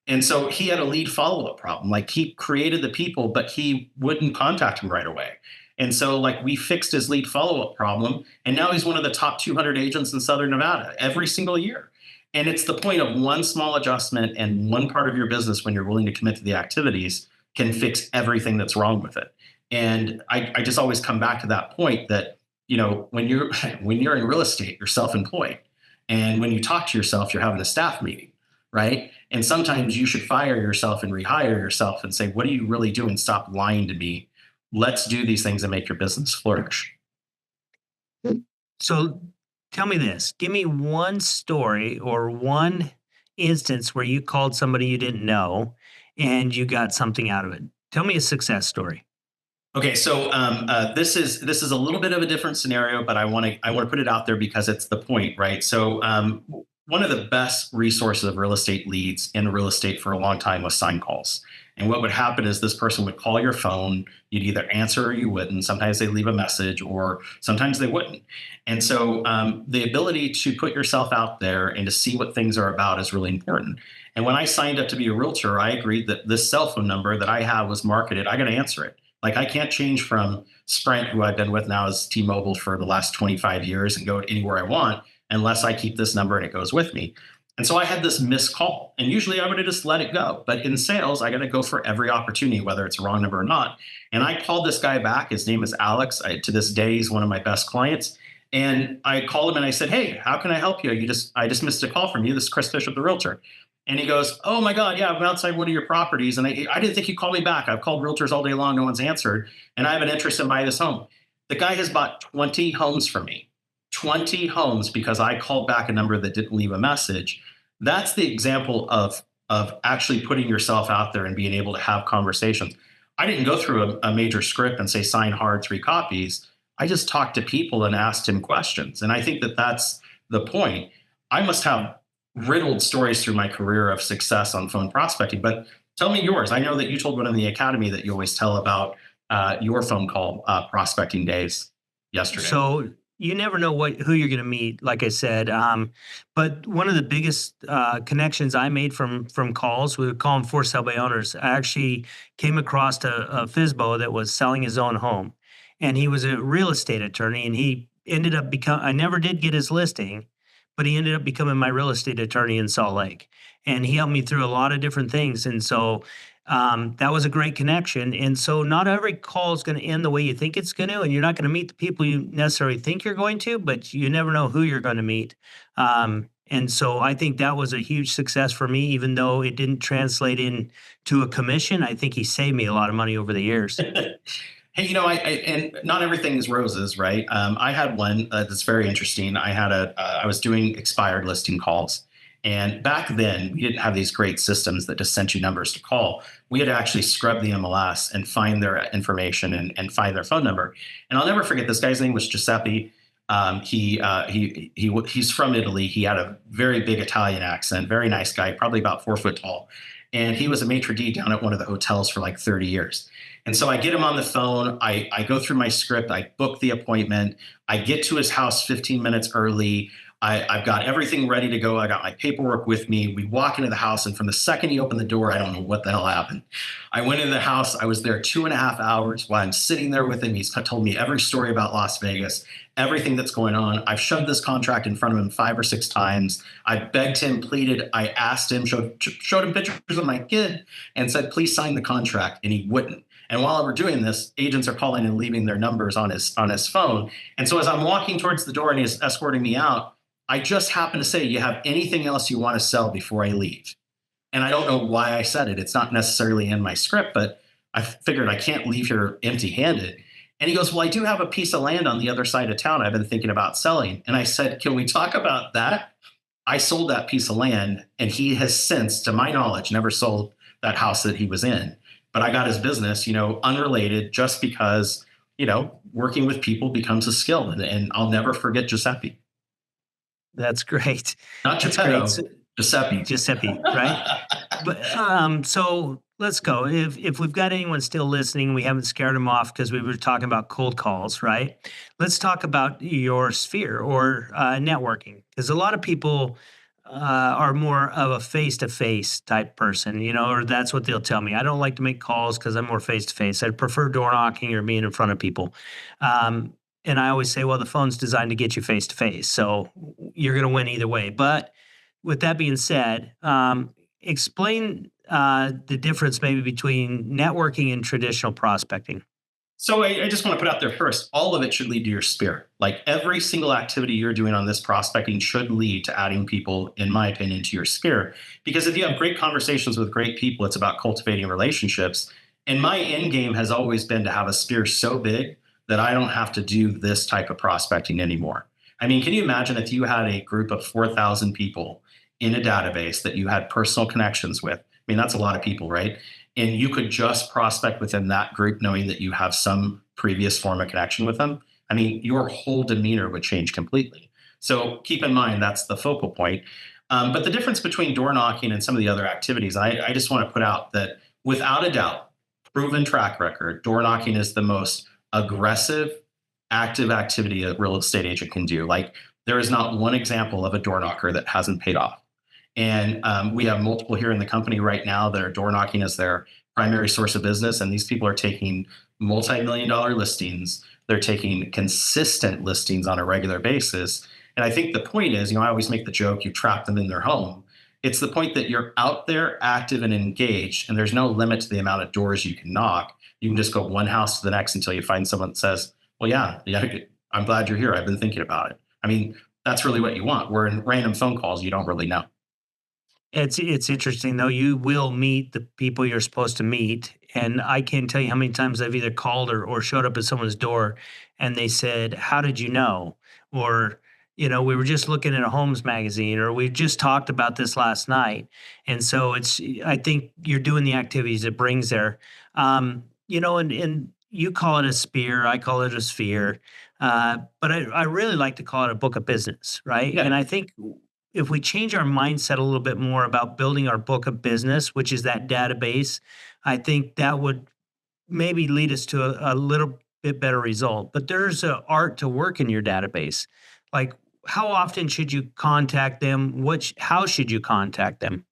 And so he had a lead follow-up problem. Like, he created the people, but he wouldn't contact him right away. And so, like, we fixed his lead follow-up problem. And now he's one of the top 200 agents in Southern Nevada every single year. And it's the point of one small adjustment and one part of your business, when you're willing to commit to the activities, can fix everything that's wrong with it. And I just always come back to that point that, when you're when you're in real estate, you're self-employed. And when you talk to yourself, you're having a staff meeting, right? And sometimes you should fire yourself and rehire yourself and say, "What are you really doing? Stop lying to me. Let's do these things and make your business flourish." So tell me this. Give me one story or one instance where you called somebody you didn't know and you got something out of it. Tell me a success story. Okay, so this is a little bit of a different scenario, but I want to put it out there because it's the point, right? So one of the best resources of real estate leads in real estate for a long time was sign calls. And what would happen is this person would call your phone. You'd either answer or you wouldn't. Sometimes they leave a message, or sometimes they wouldn't. And so the ability to put yourself out there and to see what things are about is really important. And when I signed up to be a realtor, I agreed that this cell phone number that I have was marketed. I got to answer it. Like, I can't change from Sprint, who I've been with now as T-Mobile for the last 25 years, and go anywhere I want unless I keep this number and it goes with me. And so I had this missed call, and usually I would have just let it go. But in sales, I got to go for every opportunity, whether it's a wrong number or not. And I called this guy back. His name is Alex. To this day, he's one of my best clients. And I called him and I said, "Hey, how can I help you? I just missed a call from you. This is Chris Bishop, the realtor." And he goes, "Oh my God, yeah, I'm outside one of your properties. And I didn't think you called me back. I've called realtors all day long. No one's answered. And I have an interest in buying this home." The guy has bought 20 homes from me, 20 homes, because I called back a number that didn't leave a message. That's the example of actually putting yourself out there and being able to have conversations. I didn't go through a major script and say, sign hard 3 copies. I just talked to people and asked him questions. And I think that that's the point. I must have riddled stories through my career of success on phone prospecting, but tell me yours. I know that you told one in the academy that you always tell about your phone call prospecting days yesterday. So you never know who you're going to meet, like I said. But one of the biggest connections I made from calls, we would call them for sale by owners. I actually came across a FISBO that was selling his own home, and he was a real estate attorney, and he ended up I never did get his listing, but he ended up becoming my real estate attorney in Salt Lake. And he helped me through a lot of different things. And so that was a great connection. And so not every call is going to end the way you think it's going to, and you're not going to meet the people you necessarily think you're going to, but you never know who you're going to meet. And so I think that was a huge success for me, even though it didn't translate into a commission. I think he saved me a lot of money over the years. Hey, and not everything is roses, right? I had one that's very interesting. I was doing expired listing calls. And back then, we didn't have these great systems that just sent you numbers to call. We had to actually scrub the MLS and find their information and find their phone number. And I'll never forget, this guy's name was Giuseppe. He's from Italy. He had a very big Italian accent, very nice guy, probably about 4 foot tall. And he was a maitre d' down at one of the hotels for like 30 years. And so I get him on the phone. I go through my script. I book the appointment. I get to his house 15 minutes early. I've got everything ready to go. I got my paperwork with me. We walk into the house, and from the second he opened the door, I don't know what the hell happened. I went into the house. I was there 2.5 hours while I'm sitting there with him. He's told me every story about Las Vegas, everything that's going on. I've shoved this contract in front of him 5 or 6 times. I begged him, pleaded. I asked him, showed him pictures of my kid and said, please sign the contract. And he wouldn't. And while we're doing this, agents are calling and leaving their numbers on his phone. And so as I'm walking towards the door and he's escorting me out, I just happen to say, you have anything else you want to sell before I leave? And I don't know why I said it. It's not necessarily in my script, but I figured I can't leave here empty handed. And he goes, well, I do have a piece of land on the other side of town I've been thinking about selling. And I said, can we talk about that? I sold that piece of land, and he has since, to my knowledge, never sold that house that he was in. But I got his business, unrelated, just because, working with people becomes a skill. And I'll never forget Giuseppe. That's great. Not Geppetto, Giuseppe. Giuseppe, right? But so let's go. If we've got anyone still listening, we haven't scared them off because we were talking about cold calls, right? Let's talk about your sphere or networking, because a lot of people are more of a face-to-face type person, or that's what they'll tell me. I don't like to make calls because I'm more face-to-face. I prefer door knocking or being in front of people. And I always say, well, the phone's designed to get you face-to-face, so you're going to win either way. But with that being said, explain the difference maybe between networking and traditional prospecting. So I just want to put out there first, all of it should lead to your sphere. Like every single activity you're doing on this prospecting should lead to adding people, in my opinion, to your sphere. Because if you have great conversations with great people, it's about cultivating relationships. And my end game has always been to have a sphere so big that I don't have to do this type of prospecting anymore. I mean, can you imagine if you had a group of 4,000 people in a database that you had personal connections with? I mean, that's a lot of people, right? And you could just prospect within that group knowing that you have some previous form of connection with them. I mean, your whole demeanor would change completely. So keep in mind, that's the focal point. But the difference between door knocking and some of the other activities, I just want to put out that Without a doubt, proven track record, door knocking is the most aggressive, active activity a real estate agent can do. Like, there is not one example of a door knocker that hasn't paid off. And we have multiple here in the company right now that are door knocking as their primary source of business. And these people are taking multi-million dollar listings. They're taking consistent listings on a regular basis. And I think the point is, I always make the joke, you trap them in their home. It's the point that you're out there active and engaged, and there's no limit to the amount of doors you can knock. You can just go one house to the next until you find someone that says, well, yeah, I'm glad you're here. I've been thinking about it. I mean, that's really what you want. Where in random phone calls, you don't really know. It's interesting though. You will meet the people you're supposed to meet, and I can't tell you how many times I've either called or showed up at someone's door, and they said, "How did you know?" Or "We were just looking at a homes magazine," or "We just talked about this last night." And so I think you're doing the activities it brings there. And you call it a spear, I call it a sphere, but I really like to call it a book of business, right? Yeah. And I think if we change our mindset a little bit more about building our book of business, which is that database, I think that would maybe lead us to a little bit better result. But there's an art to work in your database. Like, how often should you contact them? How should you contact them?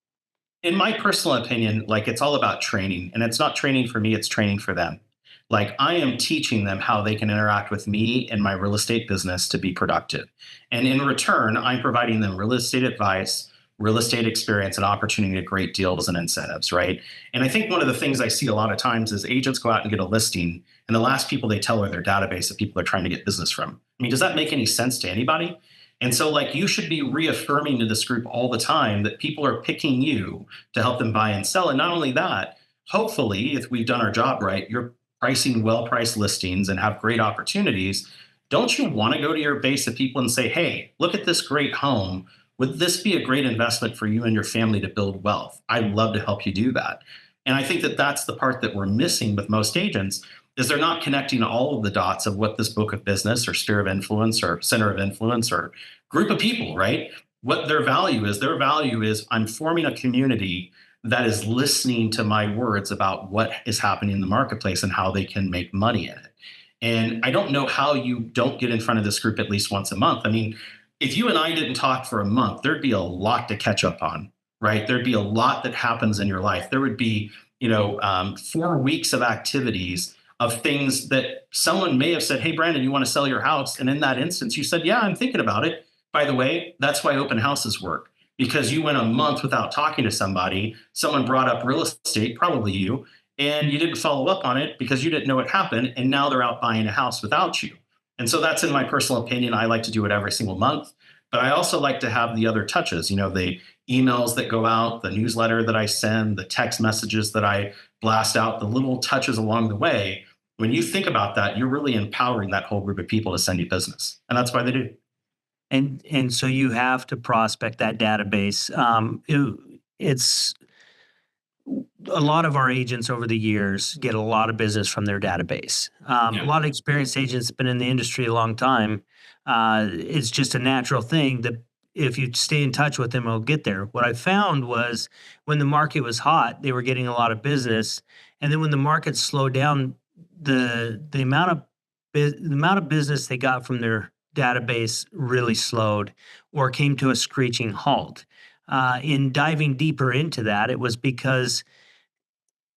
In my personal opinion, like, it's all about training, and it's not training for me, it's training for them. Like, I am teaching them how they can interact with me and my real estate business to be productive. And in return, I'm providing them real estate advice, real estate experience, and opportunity to great deals and incentives, right? And I think one of the things I see a lot of times is agents go out and get a listing, and the last people they tell are their database of people they're trying to get business from. I mean, does that make any sense to anybody? And so, like, you should be reaffirming to this group all the time that people are picking you to help them buy and sell. And not only that, hopefully, if we've done our job right, you're pricing well priced listings and have great opportunities. Don't you want to go to your base of people and say, hey, look at this great home? Would this be a great investment for you and your family to build wealth? I'd love to help you do that. And I think that that's the part that we're missing with most agents, is they're not connecting all of the dots of what this book of business or sphere of influence or center of influence or group of people, right? What their value is. Their value is, I'm forming a community that is listening to my words about what is happening in the marketplace and how they can make money in it. And I don't know how you don't get in front of this group at least once a month. I mean, if you and I didn't talk for a month, there'd be a lot to catch up on, right? There'd be a lot that happens in your life. There would be, 4 weeks of activities of things that someone may have said, hey, Brandon, you want to sell your house? And in that instance, you said, yeah, I'm thinking about it. By the way, that's why open houses work, because you went a month without talking to somebody. Someone brought up real estate, probably you, and you didn't follow up on it because you didn't know what happened. And now they're out buying a house without you. And so that's, in my personal opinion, I like to do it every single month. But I also like to have the other touches, the emails that go out, the newsletter that I send, the text messages that I blast out, the little touches along the way. When you think about that, you're really empowering that whole group of people to send you business. And that's why they do. And so you have to prospect that database. It's a lot of our agents over the years get a lot of business from their database. A Yeah. lot of experienced agents been in the industry a long time. It's just a natural thing that if you stay in touch with them, it'll get there. What I found was when the market was hot, they were getting a lot of business, and then when the market slowed down, the amount of business they got from their database really slowed or came to a screeching halt. In diving deeper into that, it was because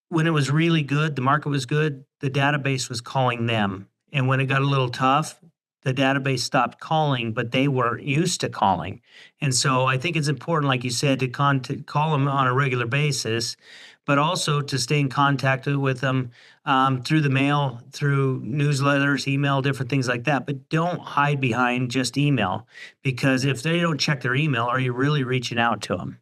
when it was really good, the market was good, the database was calling them. And when it got a little tough, the database stopped calling, but they were used to calling. And so I think it's important, like you said, to call them on a regular basis, but also to stay in contact with them through the mail, through newsletters, email, different things like that. But don't hide behind just email, because if they don't check their email, are you really reaching out to them?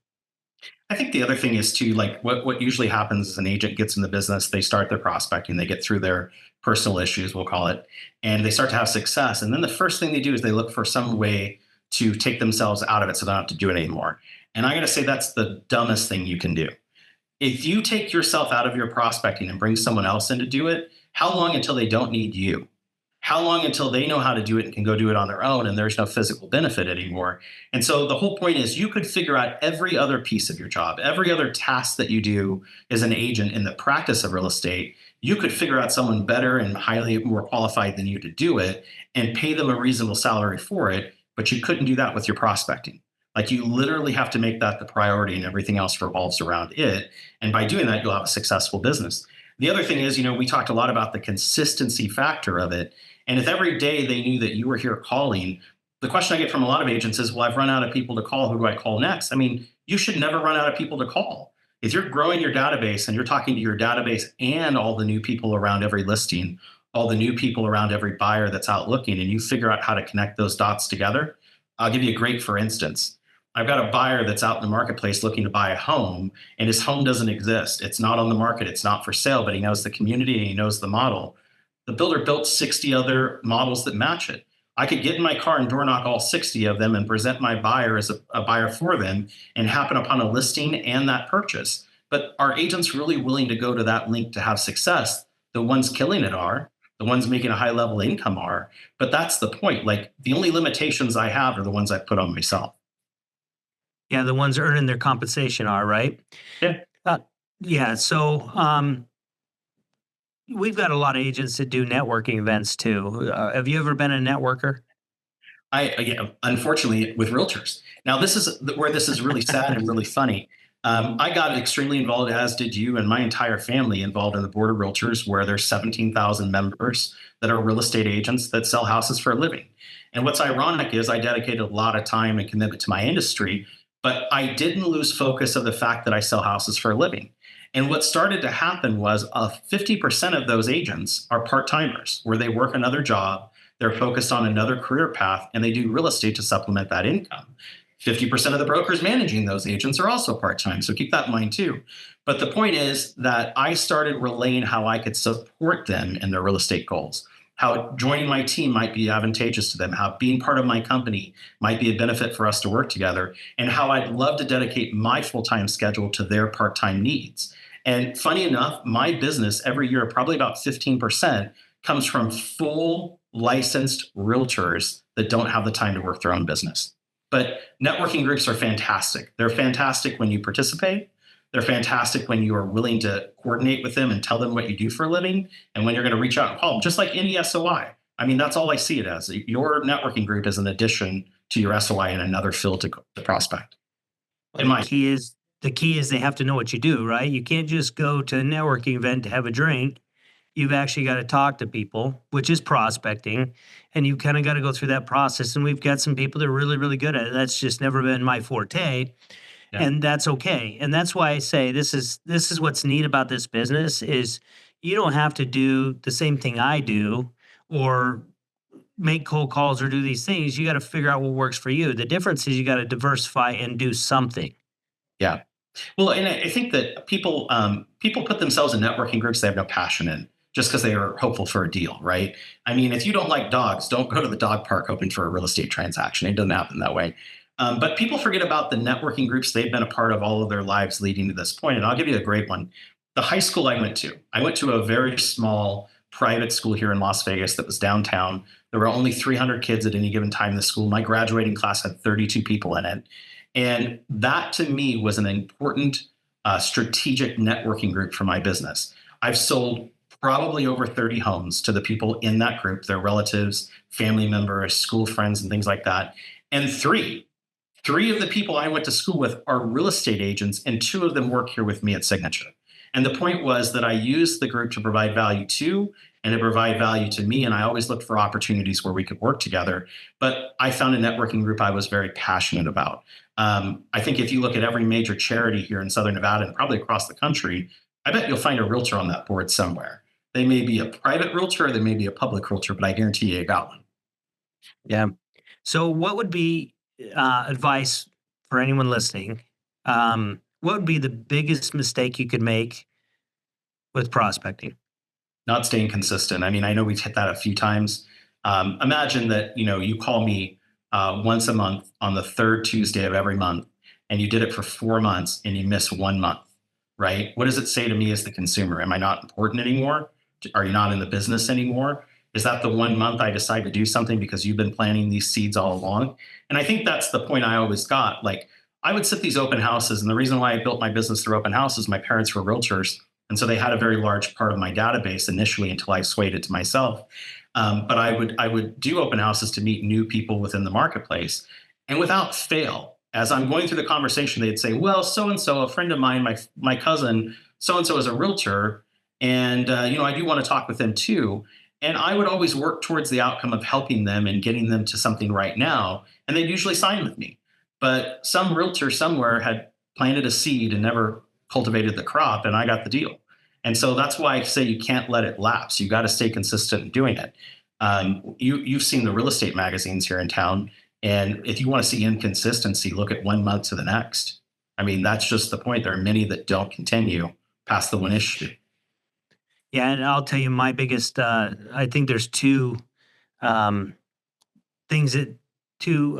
I think the other thing is too, like, what usually happens is an agent gets in the business, they start their prospecting, they get through their personal issues, we'll call it, and they start to have success. And then the first thing they do is they look for some way to take themselves out of it so they don't have to do it anymore. And I'm going to say that's the dumbest thing you can do. If you take yourself out of your prospecting and bring someone else in to do it, how long until they don't need you? How long until they know how to do it and can go do it on their own and there's no physical benefit anymore? And so the whole point is you could figure out every other piece of your job, every other task that you do as an agent in the practice of real estate. You could figure out someone better and highly more qualified than you to do it and pay them a reasonable salary for it. But you couldn't do that with your prospecting. Like you literally have to make that the priority and everything else revolves around it. And by doing that, you'll have a successful business. The other thing is, we talked a lot about the consistency factor of it. And if every day they knew that you were here calling, the question I get from a lot of agents is, well, I've run out of people to call. Who do I call next? I mean, you should never run out of people to call. If you're growing your database and you're talking to your database and all the new people around every listing, all the new people around every buyer that's out looking, and you figure out how to connect those dots together. I'll give you a great for instance. I've got a buyer that's out in the marketplace looking to buy a home, and his home doesn't exist. It's not on the market. It's not for sale, but he knows the community and he knows the model. The builder built 60 other models that match it. I could get in my car and door knock all 60 of them and present my buyer as a buyer for them and happen upon a listing and that purchase. But are agents really willing to go to that link to have success? The ones killing it are, the ones making a high level income are. But that's the point. Like the only limitations I have are the ones I put on myself. Yeah, the ones earning their compensation are, right? Yeah. Uh, yeah. So we've got a lot of agents that do networking events too. Have you ever been a networker? Unfortunately, with realtors. Now, this is where this is really sad and really funny. I got extremely involved, as did you, and my entire family involved in the board of realtors, where there's 17,000 members that are real estate agents that sell houses for a living. And what's ironic is I dedicated a lot of time and commitment to my industry, but I didn't lose focus of the fact that I sell houses for a living. And what started to happen was 50% of those agents are part-timers, where they work another job, they're focused on another career path, and they do real estate to supplement that income. 50% of the brokers managing those agents are also part-time, so keep that in mind too. But the point is that I started relaying how I could support them in their real estate goals, how joining my team might be advantageous to them, how being part of my company might be a benefit for us to work together, and how I'd love to dedicate my full-time schedule to their part-time needs. And funny enough, my business every year, probably about 15%, comes from full licensed realtors that don't have the time to work their own business. But networking groups are fantastic. They're fantastic when you participate. They're fantastic when you are willing to coordinate with them and tell them what you do for a living, and when you're going to reach out and call them, just like any SOI. I mean, that's all I see it as. Your networking group is an addition to your SOI in another field to prospect. In my The key is they have to know what you do, right? You can't just go to a networking event to have a drink. You've actually got to talk to people, which is prospecting, and you kind of got to go through that process. And we've got some people that are really, really good at it. That's just never been my forte, and that's okay. And that's why I say this is what's neat about this business is you don't have to do the same thing I do or make cold calls or do these things. You got to figure out what works for you. The difference is you got to diversify and do something. Yeah. Well, and I think that people put themselves in networking groups they have no passion in just because they are hopeful for a deal, right? I mean, if you don't like dogs, don't go to the dog park hoping for a real estate transaction. It doesn't happen that way. But people forget about the networking groups they've been a part of all of their lives leading to this point. And I'll give you a great one. The high school I went to a very small private school here in Las Vegas that was downtown. There were only 300 kids at any given time in the school. My graduating class had 32 people in it. And that to me was an important strategic networking group for my business. I've sold probably over 30 homes to the people in that group, their relatives, family members, school friends, and things like that. And three of the people I went to school with are real estate agents, and two of them work here with me at Signature. And the point was that I used the group to provide value to and to provide value to me. And I always looked for opportunities where we could work together. But I found a networking group I was very passionate about. I think if you look at every major charity here in Southern Nevada and probably across the country, I bet you'll find a realtor on that board somewhere. They may be a private realtor, or they may be a public realtor, but I guarantee you got one. Yeah. So what would be advice for anyone listening? What would be the biggest mistake you could make with prospecting? Not staying consistent. I mean, I know we've hit that a few times. Imagine that, you call me once a month on the third Tuesday of every month, and you did it for 4 months and you miss 1 month, right? What does it say to me as the consumer? Am I not important anymore? Are you not in the business anymore? Is that the 1 month I decide to do something because you've been planting these seeds all along? And I think that's the point I always got. Like, I would sit these open houses, and the reason why I built my business through open houses, my parents were realtors, and so they had a very large part of my database initially until I swayed it to myself. But I would do open houses to meet new people within the marketplace, and without fail, as I'm going through the conversation, they'd say, "Well, so and so, a friend of mine, my cousin, so and so is a realtor, and I do want to talk with them too." And I would always work towards the outcome of helping them and getting them to something right now, and they'd usually sign with me. But some realtor somewhere had planted a seed and never cultivated the crop, and I got the deal. And so that's why I say you can't let it lapse. You got to stay consistent in doing it. You've seen the real estate magazines here in town, and if you want to see inconsistency, look at 1 month to the next. I mean, that's just the point. There are many that don't continue past the one issue. Yeah, and I'll tell you my biggest. I think there's um, things that two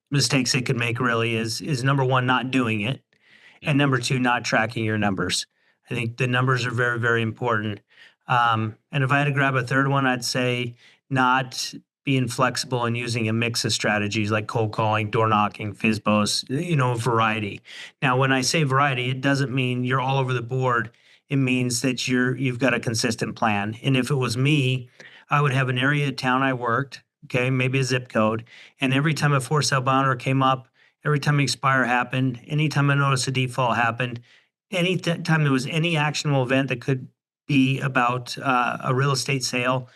mistakes they could make really is number one, not doing it, and number two, not tracking your numbers. I think the numbers are very, very important. And if I had to grab a third one, I'd say not being flexible and using a mix of strategies like cold calling, door knocking, FISBOs, variety. Now, when I say variety, it doesn't mean you're all over the board. It means that you've got a consistent plan. And if it was me, I would have an area of town I worked, okay, maybe a zip code. And every time a for sale by owner came up, every time an expire happened, anytime I noticed a default happened, time there was any actionable event that could be about a real estate sale,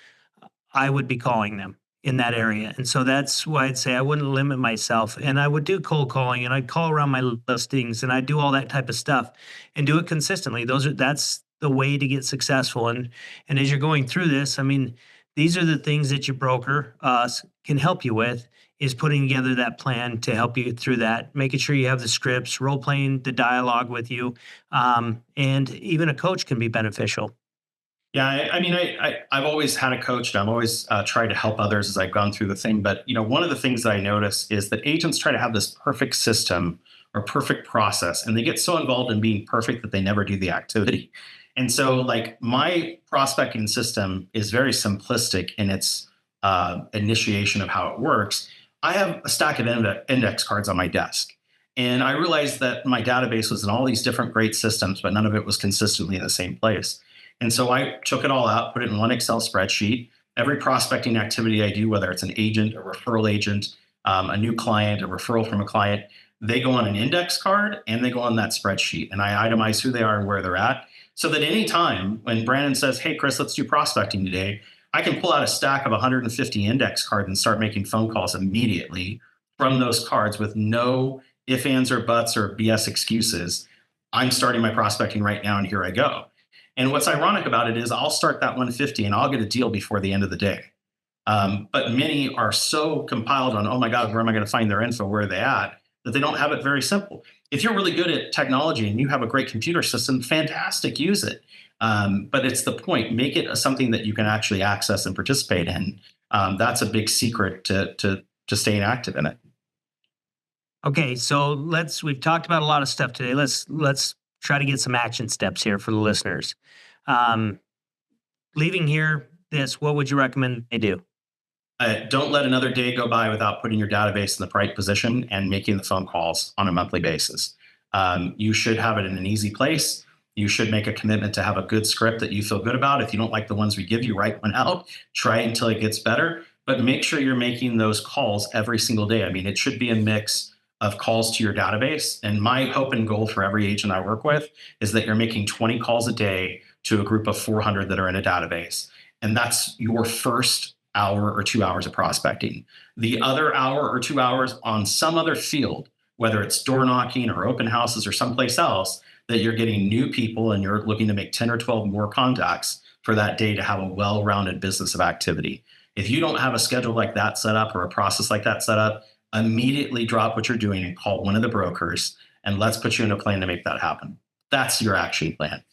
I would be calling them in that area. And so that's why I'd say I wouldn't limit myself. And I would do cold calling and I'd call around my listings and I'd do all that type of stuff and do it consistently. That's the way to get successful. And as you're going through this, I mean, these are the things that your broker can help you with, is putting together that plan to help you get through that, making sure you have the scripts, role playing the dialogue with you. And even a coach can be beneficial. Yeah, I mean, I've always had a coach, and I've always tried to help others as I've gone through the thing. But one of the things that I notice is that agents try to have this perfect system or perfect process, and they get so involved in being perfect that they never do the activity. And so, like, my prospecting system is very simplistic in its initiation of how it works. I have a stack of index cards on my desk. And I realized that my database was in all these different great systems, but none of it was consistently in the same place. And so I took it all out, put it in one Excel spreadsheet. Every prospecting activity I do, whether it's an agent, a referral agent, a new client, a referral from a client, they go on an index card and they go on that spreadsheet. And I itemize who they are and where they're at, so that anytime when Brandon says, "Hey, Chris, let's do prospecting today," I can pull out a stack of 150 index cards and start making phone calls immediately from those cards with no ifs, ands, or buts or BS excuses. I'm starting my prospecting right now, and here I go. And what's ironic about it is I'll start that 150 and I'll get a deal before the end of the day. But many are so compiled on, oh my God, where am I going to find their info? Where are they at? That they don't have it very simple. If you're really good at technology and you have a great computer system, fantastic, use it. But it's the point. Make it something that you can actually access and participate in. That's a big secret to staying active in it. Okay, so we've talked about a lot of stuff today. Let's try to get some action steps here for the listeners. Um, Leaving here, what would you recommend they do? Don't let another day go by without putting your database in the right position and making the phone calls on a monthly basis. You should have it in an easy place. You should make a commitment to have a good script that you feel good about. If you don't like the ones we give you, write one out. Try it until it gets better. But make sure you're making those calls every single day. I mean, it should be a mix of calls to your database. And my hope and goal for every agent I work with is that you're making 20 calls a day to a group of 400 that are in a database. And that's your first hour or 2 hours of prospecting. The other hour or 2 hours on some other field, whether it's door knocking or open houses or someplace else, that you're getting new people and you're looking to make 10 or 12 more contacts for that day to have a well-rounded business of activity. If you don't have a schedule like that set up or a process like that set up, immediately drop what you're doing and call one of the brokers, and let's put you in a plan to make that happen. That's your action plan.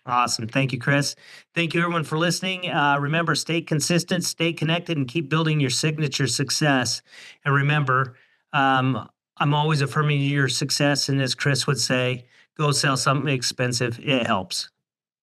Awesome. Thank you, Chris. Thank you, everyone, for listening. Remember, stay consistent, stay connected, and keep building your signature success. And remember, I'm always affirming your success. And as Chris would say, go sell something expensive. It helps.